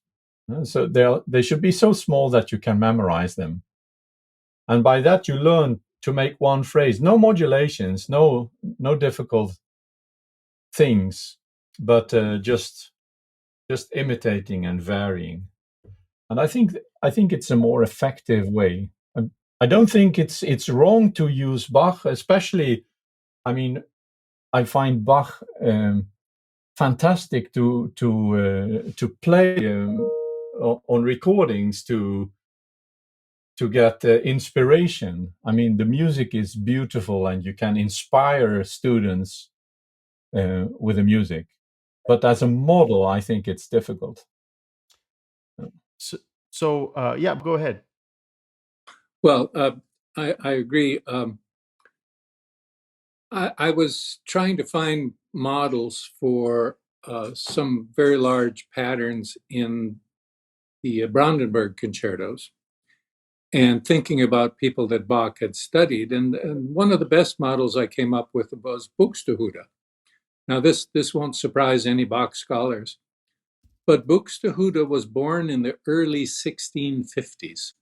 So they should be so small that you can memorize them. And by that you learn to make one phrase, no modulations, no difficult things, but just imitating and varying. And I think it's a more effective way. I don't think it's wrong to use Bach, especially. I mean, I find Bach fantastic to play on recordings to get inspiration. I mean, the music is beautiful, and you can inspire students with the music. But as a model, I think it's difficult. So yeah, go ahead. Well, I agree. I was trying to find models for some very large patterns in the Brandenburg concertos, and thinking about people that Bach had studied. And one of the best models I came up with was Buxtehude. Now, this won't surprise any Bach scholars, but Buxtehude was born in the early 1650s.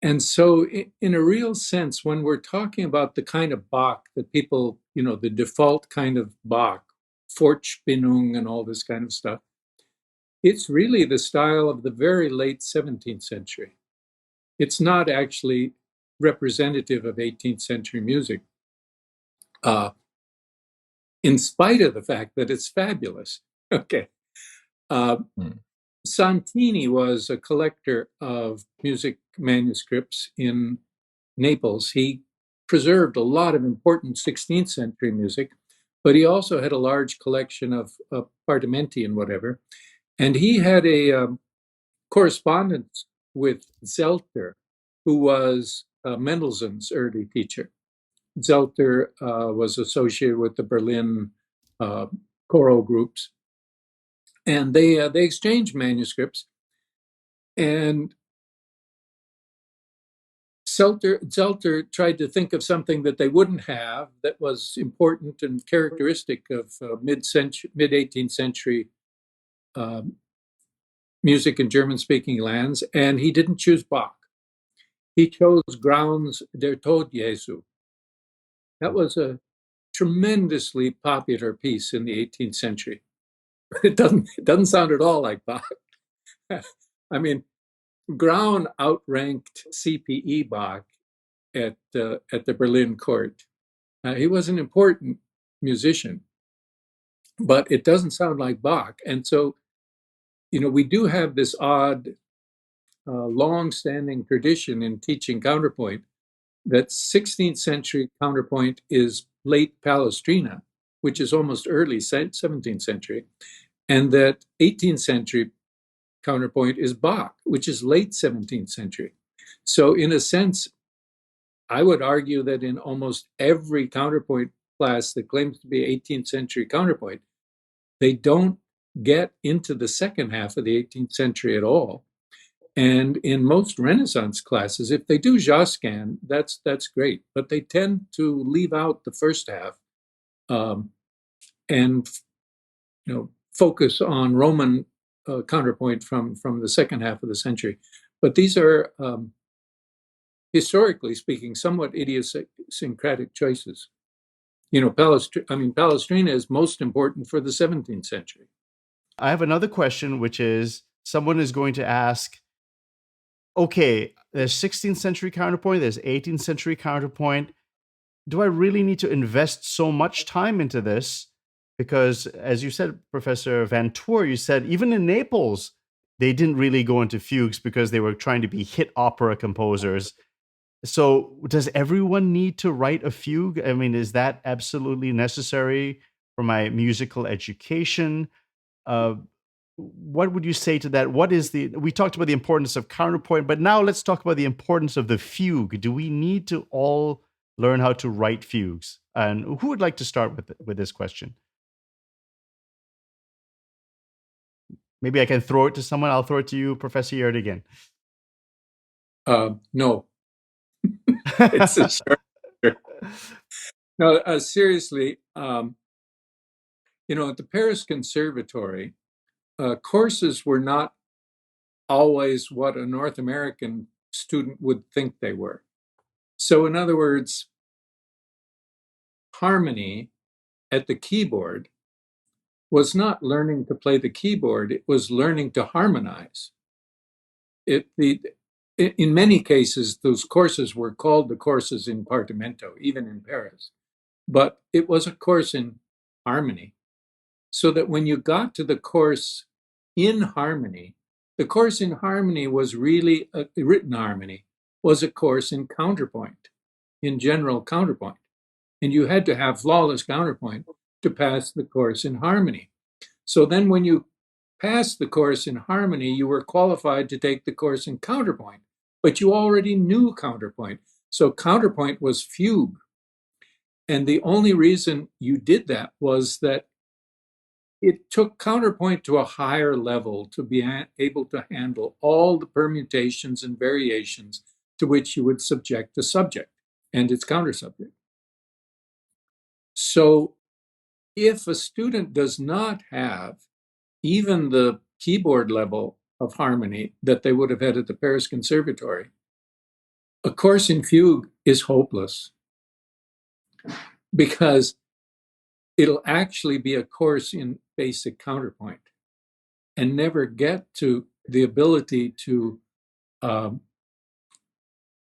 And so, in a real sense, when we're talking about the kind of Bach that people, the default kind of Bach, Fortspinnung and all this kind of stuff, it's really the style of the very late 17th century. It's not actually representative of 18th century music, in spite of the fact that it's fabulous. Okay. Santini was a collector of music manuscripts in Naples. He preserved a lot of important 16th century music, but he also had a large collection of Partimenti and whatever. And he had a correspondence with Zelter, who was Mendelssohn's early teacher. Zelter was associated with the Berlin choral groups. And they exchanged manuscripts, and Zelter tried to think of something that they wouldn't have that was important and characteristic of mid-18th century music in German-speaking lands, and he didn't choose Bach. He chose Graun's Der Tod Jesu. That was a tremendously popular piece in the 18th century. It doesn't sound at all like Bach. I mean, Graun outranked CPE Bach at the Berlin court. He was an important musician, but it doesn't sound like Bach. And so, we do have this odd, long-standing tradition in teaching counterpoint that 16th century counterpoint is late Palestrina, which is almost early 17th century, and that 18th century counterpoint is Bach, which is late 17th century. So in a sense, I would argue that in almost every counterpoint class that claims to be 18th century counterpoint, they don't get into the second half of the 18th century at all. And in most Renaissance classes, if they do Josquin, that's great, but they tend to leave out the first half and focus on Roman counterpoint from the second half of the century. But these are, historically speaking, somewhat idiosyncratic choices. Palestrina is most important for the 17th century. I have another question, which is, someone is going to ask, okay, there's 16th century counterpoint, there's 18th century counterpoint. Do I really need to invest so much time into this? Because as you said, Professor Van Toor, you said even in Naples, they didn't really go into fugues because they were trying to be hit opera composers. So does everyone need to write a fugue? I mean, is that absolutely necessary for my musical education? What would you say to that? We talked about the importance of counterpoint, but now let's talk about the importance of the fugue. Do we need to all learn how to write fugues? And who would like to start with this question? Maybe I can throw it to someone. I'll throw it to you, Professor Gjerdingen. No. It's a short answer. No, seriously, at the Paris Conservatory, courses were not always what a North American student would think they were. So in other words, harmony at the keyboard was not learning to play the keyboard, it was learning to harmonize. In many cases, those courses were called the courses in Partimento, even in Paris, but it was a course in harmony. So that when you got to the course in harmony, the course in harmony was really written harmony, was a course in counterpoint, in general counterpoint. And you had to have flawless counterpoint to pass the course in harmony. So then when you passed the course in harmony, you were qualified to take the course in counterpoint, but you already knew counterpoint. So counterpoint was fugue. And the only reason you did that was that it took counterpoint to a higher level to be able to handle all the permutations and variations to which you would subject a subject and its countersubject. So if a student does not have even the keyboard level of harmony that they would have had at the Paris Conservatoire, a course in fugue is hopeless, because it'll actually be a course in basic counterpoint and never get to the ability to,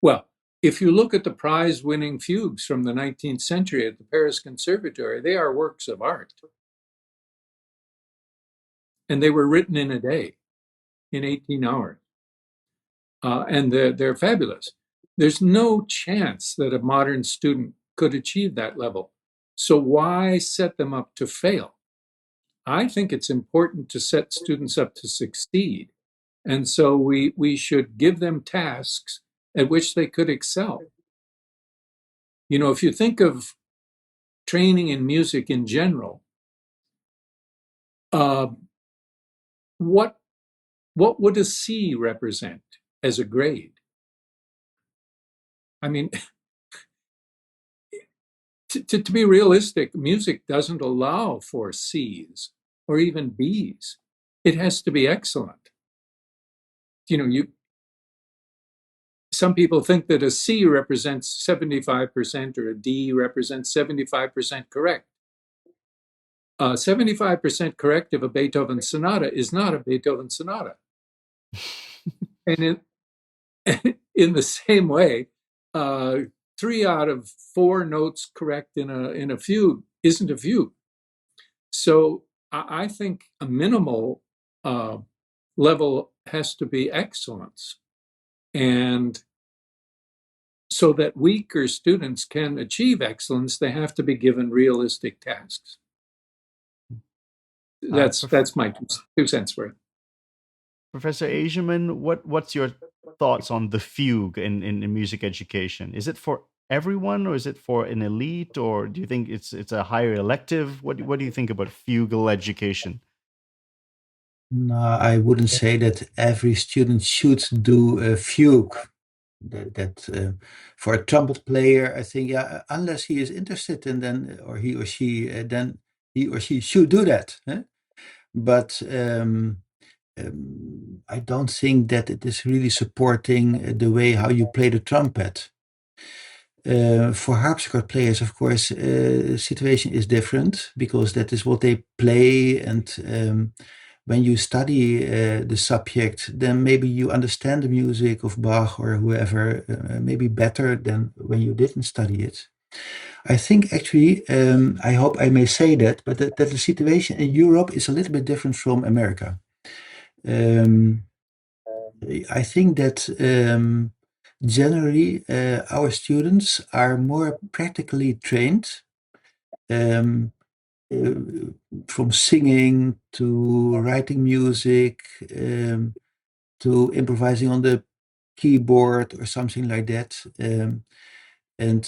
well, if you look at the prize-winning fugues from the 19th century at the Paris Conservatoire, they are works of art. And they were written in a day, in 18 hours. And they're fabulous. There's no chance that a modern student could achieve that level. So why set them up to fail? I think it's important to set students up to succeed. And so we should give them tasks at which they could excel. You know, if you think of training in music in general, what would a C represent as a grade? I mean, to be realistic, music doesn't allow for C's or even B's. It has to be excellent. You know, some people think that a C represents 75% or a D represents 75% correct. 75% correct of a Beethoven sonata is not a Beethoven sonata. And in the same way, 3 out of 4 notes correct in a fugue isn't a fugue. So I think a minimal level has to be excellence. And so that weaker students can achieve excellence, they have to be given realistic tasks. That's my 2 cents worth. Professor IJzerman, what's your thoughts on the fugue in music education? Is it for everyone, or is it for an elite, or do you think it's a higher elective? What do you think about fugal education? No, I wouldn't say that every student should do a fugue. That for a trumpet player, I think, yeah, unless he is interested, and then or he or she, then he or she should do that. But I don't think that it is really supporting the way how you play the trumpet. For harpsichord players, of course, the situation is different, because that is what they play, and when you study the subject, then maybe you understand the music of Bach or whoever maybe better than when you didn't study it. I think actually, I hope I may say that, but that the situation in Europe is a little bit different from America. I think that generally our students are more practically trained, from singing to writing music, to improvising on the keyboard or something like that. And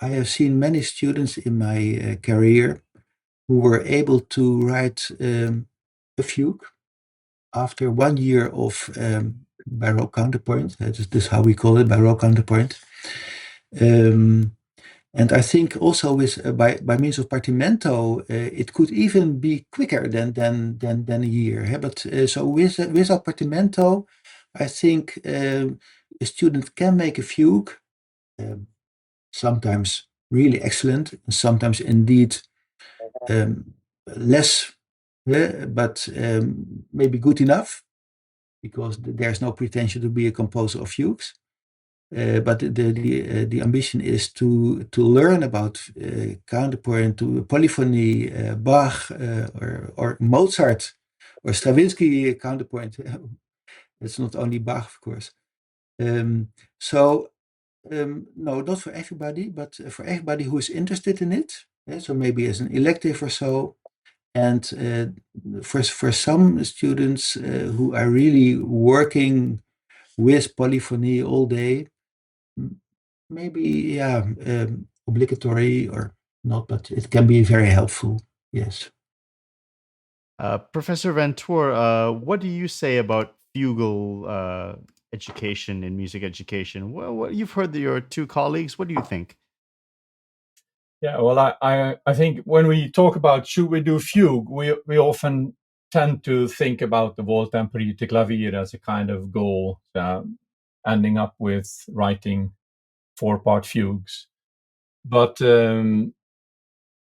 I have seen many students in my career who were able to write a fugue after 1 year of Baroque counterpoint. This is how we call it, Baroque counterpoint. And I think also with by means of Partimento, it could even be quicker than a year. But so without Partimento, I think a student can make a fugue, sometimes really excellent, and sometimes indeed less, but maybe good enough, because there's no pretension to be a composer of fugues. But the ambition is to learn about counterpoint, to polyphony, Bach, or Mozart, or Stravinsky counterpoint. It's not only Bach, of course. No, not for everybody, but for everybody who is interested in it. So maybe as an elective or so. And for some students who are really working with polyphony all day, maybe obligatory or not, but it can be very helpful. Yes. Professor Van Toor, what do you say about fugal education in music education? Well, you've heard your two colleagues. What do you think? Yeah, well, I think when we talk about should we do fugue, we often tend to think about the Wohltemperiertes Klavier as a kind of goal, ending up with writing 4-part fugues. But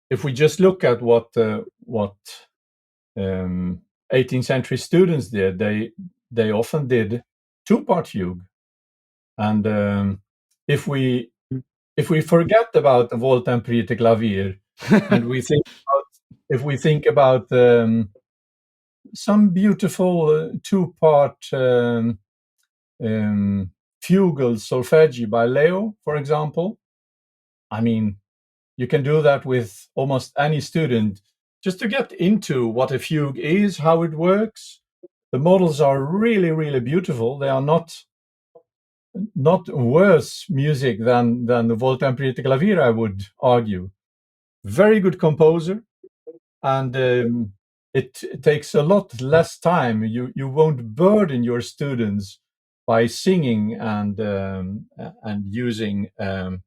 if we just look at what 18th century students did, they often did 2-part fugue, and if we forget about the Wohltemperiertes Klavier and if we think about some beautiful 2-part fugal solfeggi by Leo, for example, I mean, you can do that with almost any student just to get into what a fugue is, how it works. The models are really, really beautiful. They are not worse music than the Wohltemperiertes Klavier, I would argue. Very good composer, and it takes a lot less time. You won't burden your students by singing and using a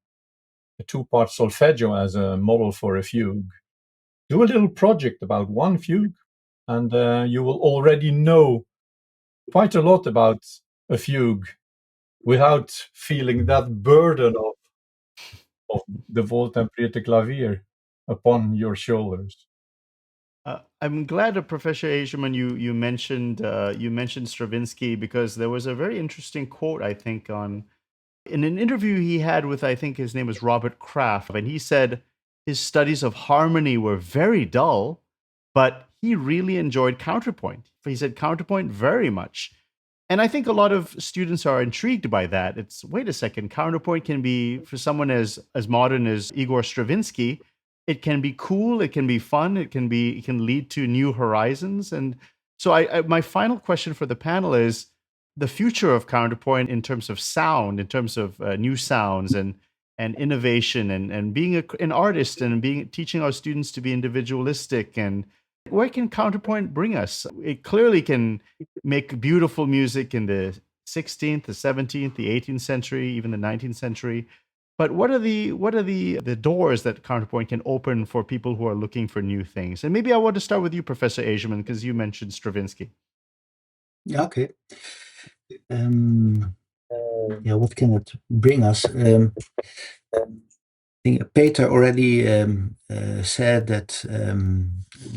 2-part solfeggio as a model for a fugue. Do a little project about one fugue, and you will already know quite a lot about a fugue without feeling that burden of the Wohltemperiertes Klavier upon your shoulders. I'm glad, Professor IJzerman, you mentioned Stravinsky, because there was a very interesting quote, I think, in an interview he had with, I think his name was Robert Kraft, and he said his studies of harmony were very dull, but he really enjoyed counterpoint. He said counterpoint very much. And I think a lot of students are intrigued by that. It's, wait a second, counterpoint can be, for someone as modern as Igor Stravinsky, it can be cool, it can be fun, it can lead to new horizons. And so my final question for the panel is the future of counterpoint in terms of sound, in terms of new sounds and innovation and being an artist and teaching our students to be individualistic. And where can counterpoint bring us? It clearly can make beautiful music in the 16th, the 17th, the 18th century, even the 19th century. But what are the doors that counterpoint can open for people who are looking for new things? And maybe I want to start with you, Professor IJzerman, because you mentioned Stravinsky. Yeah, okay. What can it bring us? I think Peter already said that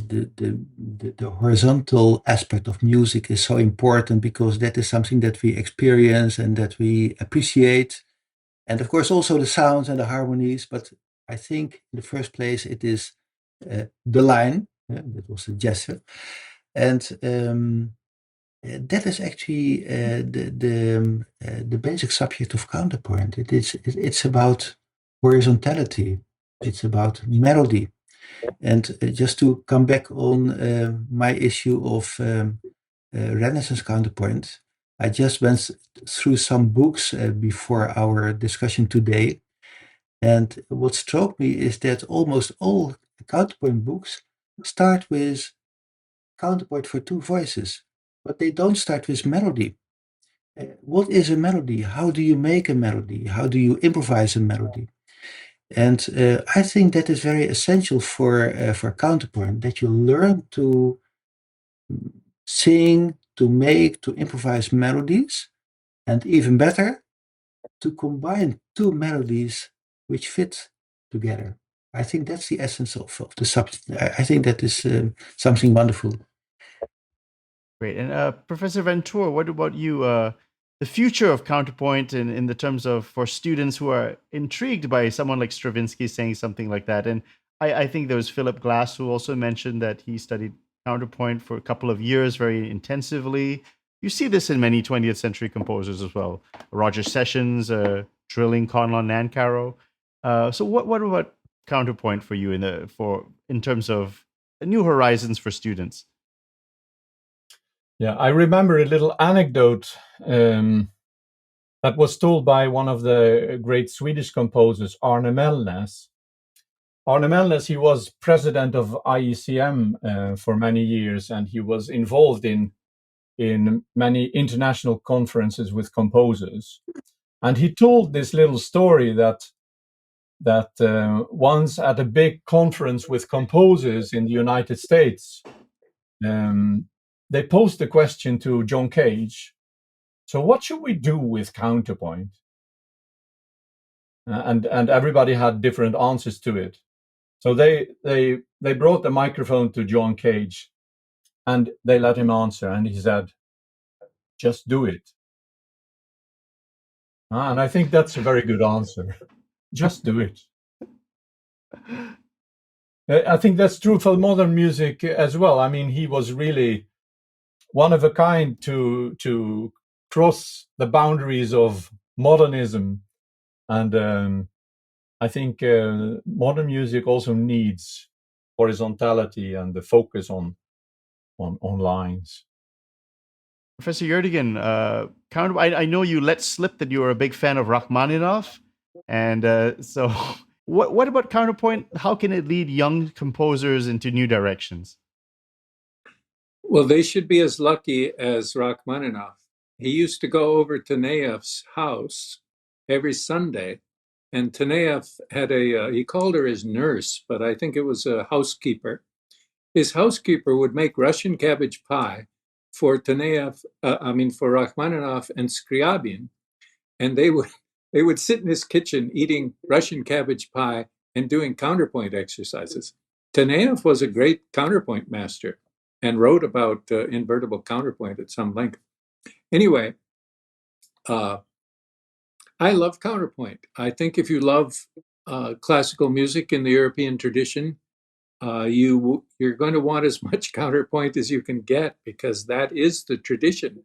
the horizontal aspect of music is so important because that is something that we experience and that we appreciate. And of course, also the sounds and the harmonies. But I think in the first place, it is the line. That was a gesture. And that is actually the basic subject of counterpoint. It's about horizontality. It's about melody. And just to come back on my issue of Renaissance counterpoint, I just went through some books before our discussion today. And what struck me is that almost all counterpoint books start with counterpoint for 2 voices, but they don't start with melody. What is a melody? How do you make a melody? How do you improvise a melody? And I think that is very essential for counterpoint, that you learn to sing, to make, to improvise melodies, and even better, to combine 2 melodies which fit together. I think that's the essence of the subject. I think that is something wonderful. Great. And Professor Van Toor, what about you? The future of counterpoint in the terms of for students who are intrigued by someone like Stravinsky saying something like that. And I think there was Philip Glass who also mentioned that he studied counterpoint for a couple of years very intensively. You see this in many 20th century composers as well. Roger Sessions, Trilling, Conlon, Nancarrow. So what about counterpoint for you in terms of new horizons for students? Yeah, I remember a little anecdote that was told by one of the great Swedish composers, Arne Mellnäs. Arne Mellnäs, he was president of IJzerman for many years, and he was involved in many international conferences with composers. And he told this little story that once at a big conference with composers in the United States, they posed the question to John Cage, so what should we do with counterpoint? And everybody had different answers to it. So they brought the microphone to John Cage and they let him answer, and he said, just do it. And I think that's a very good answer. Just do it. I think that's true for modern music as well. I mean, he was really one of a kind to cross the boundaries of modernism. And I think modern music also needs horizontality and the focus on lines. Professor Gjerdingen, I know you let slip that you were a big fan of Rachmaninoff, and so what about counterpoint? How can it lead young composers into new directions? Well, they should be as lucky as Rachmaninoff. He used to go over to Nayef's house every Sunday, and Taneyev had he called her his nurse, but I think it was a housekeeper. His housekeeper would make Russian cabbage pie for for Rachmaninoff and Scriabin, and they would sit in his kitchen eating Russian cabbage pie and doing counterpoint exercises. Taneyev was a great counterpoint master and wrote about invertible counterpoint at some length. Anyway, I love counterpoint. I think if you love classical music in the European tradition, you're going to want as much counterpoint as you can get, because that is the tradition.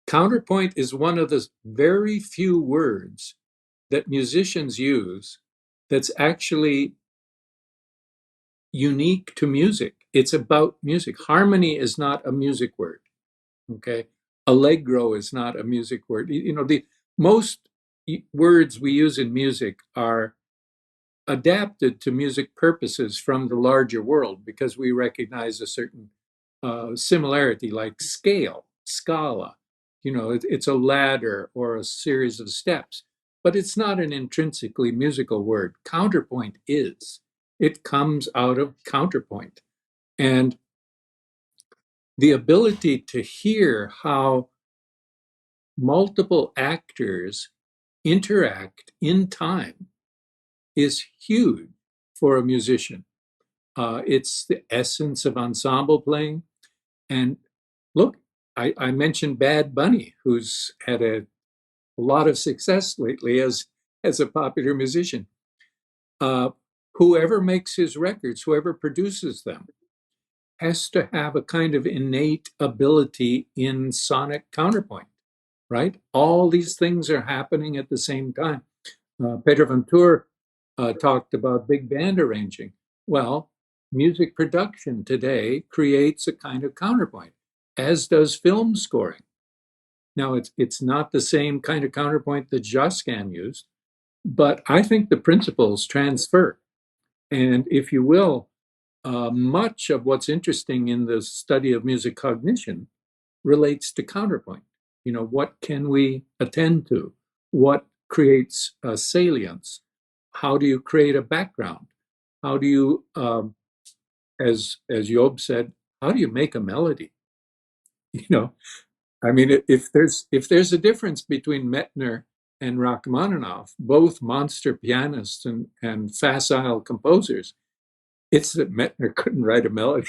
Counterpoint is one of the very few words that musicians use that's actually unique to music. It's about music. Harmony is not a music word. Okay. Allegro is not a music word. The most words we use in music are adapted to music purposes from the larger world, because we recognize a certain similarity, like scale, scala. It's a ladder or a series of steps, but it's not an intrinsically musical word. Counterpoint is. It comes out of counterpoint. And the ability to hear how multiple actors interact in time is huge for a musician. It's the essence of ensemble playing. And look, I mentioned Bad Bunny, who's had a lot of success lately as a popular musician. Whoever makes his records, whoever produces them, has to have a kind of innate ability in sonic counterpoint, right? All these things are happening at the same time. Peter Van Toor talked about big band arranging. Well, music production today creates a kind of counterpoint, as does film scoring. Now, it's not the same kind of counterpoint that Josquin used, but I think the principles transfer. And if you will, much of what's interesting in the study of music cognition relates to counterpoint. What can we attend to? What creates salience? How do you create a background? How do you, as Job said, how do you make a melody? If there's a difference between Mettner and Rachmaninoff, both monster pianists and facile composers, it's that Mettner couldn't write a melody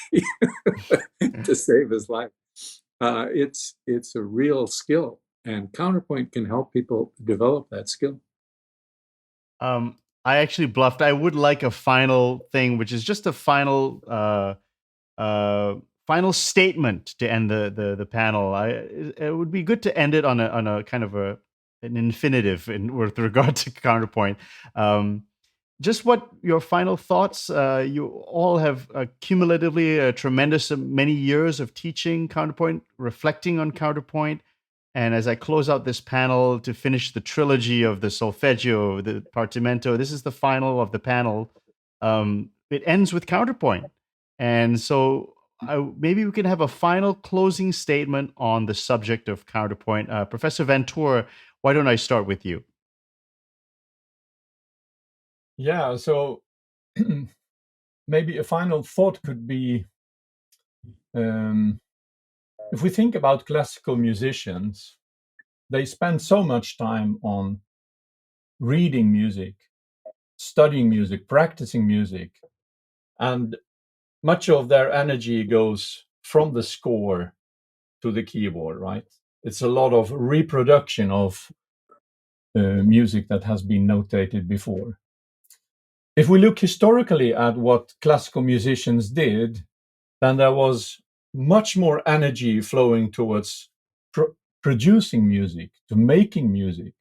to save his life. It's a real skill, and counterpoint can help people develop that skill. I actually bluffed. I would like a final thing, which is just a final statement to end the panel. It would be good to end it on a kind of an infinitive with regard to counterpoint. just what your final thoughts? You all have cumulatively a tremendous many years of teaching counterpoint, reflecting on counterpoint. And as I close out this panel to finish the trilogy of the solfeggio, the Partimento, this is the final of the panel. It ends with counterpoint. And so maybe we can have a final closing statement on the subject of counterpoint. Professor Van Toor, why don't I start with you? Yeah, so maybe a final thought could be, if we think about classical musicians, they spend so much time on reading music, studying music, practicing music, and much of their energy goes from the score to the keyboard, right? It's a lot of reproduction of music that has been notated before. If we look historically at what classical musicians did, then there was much more energy flowing towards producing music, to making music,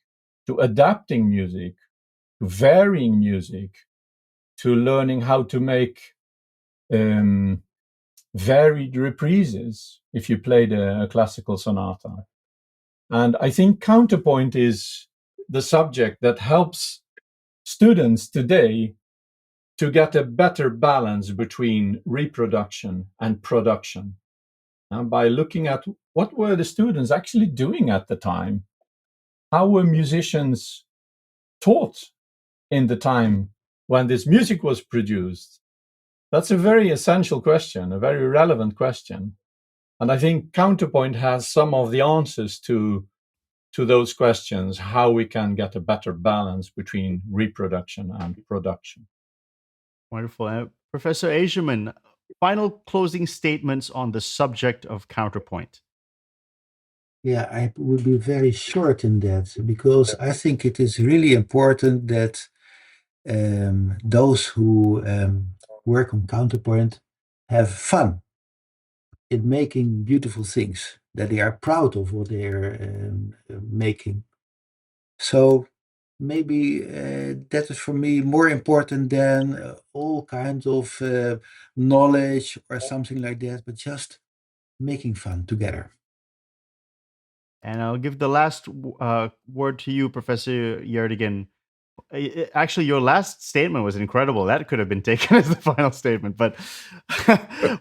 to adapting music, to varying music, to learning how to make varied reprises if you played a classical sonata. And I think counterpoint is the subject that helps students today to get a better balance between reproduction and production. And by looking at what were the students actually doing at the time, how were musicians taught in the time when this music was produced? That's a very essential question, a very relevant question. And I think counterpoint has some of the answers to those questions, how we can get a better balance between reproduction and production. Wonderful. Professor IJzerman, final closing statements on the subject of counterpoint. Yeah, I would be very short in that because I think it is really important that those who work on counterpoint have fun in making beautiful things, that they are proud of what they are making. So maybe that is for me more important than all kinds of knowledge or something like that, but just making fun together. And I'll give the last word to you, Professor Gjerdingen. Actually, your last statement was incredible. That could have been taken as the final statement. But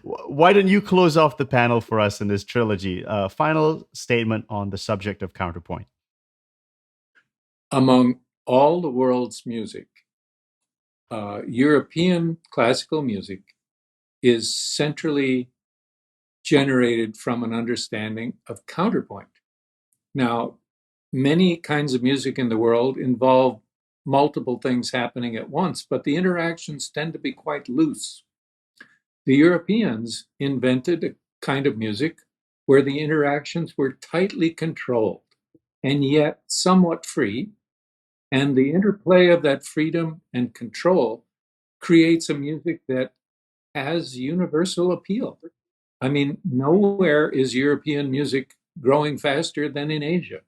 why don't you close off the panel for us in this trilogy? Final statement on the subject of counterpoint. Among all the world's music, European classical music is centrally generated from an understanding of counterpoint. Now, many kinds of music in the world involve multiple things happening at once, but the interactions tend to be quite loose. The Europeans invented a kind of music where the interactions were tightly controlled and yet somewhat free, and the interplay of that freedom and control creates a music that has universal appeal. I mean, nowhere is European music growing faster than in Asia.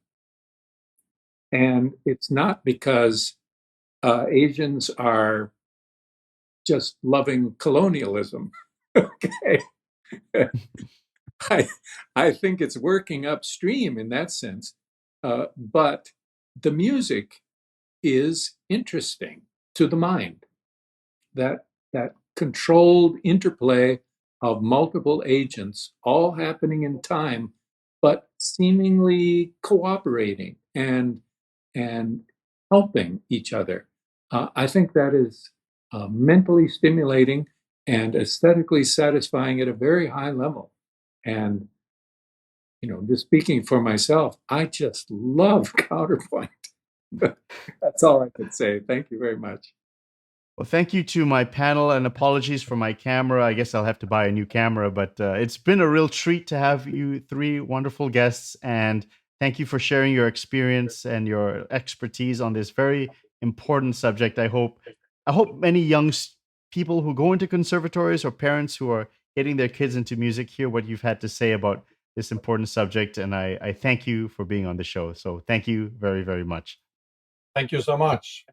And it's not because Asians are just loving colonialism. Okay. I think it's working upstream in that sense. But the music is interesting to the mind. That controlled interplay of multiple agents all happening in time, but seemingly cooperating and helping each other. I think that is mentally stimulating and aesthetically satisfying at a very high level. And, you know, just speaking for myself, I just love counterpoint. That's all I can say. Thank you very much. Well, thank you to my panel, and apologies for my camera. I guess I'll have to buy a new camera, but it's been a real treat to have you three wonderful guests. And thank you for sharing your experience and your expertise on this very important subject. I hope many young people who go into conservatories or parents who are getting their kids into music hear what you've had to say about this important subject. And I thank you for being on the show. So thank you very, very much. Thank you so much.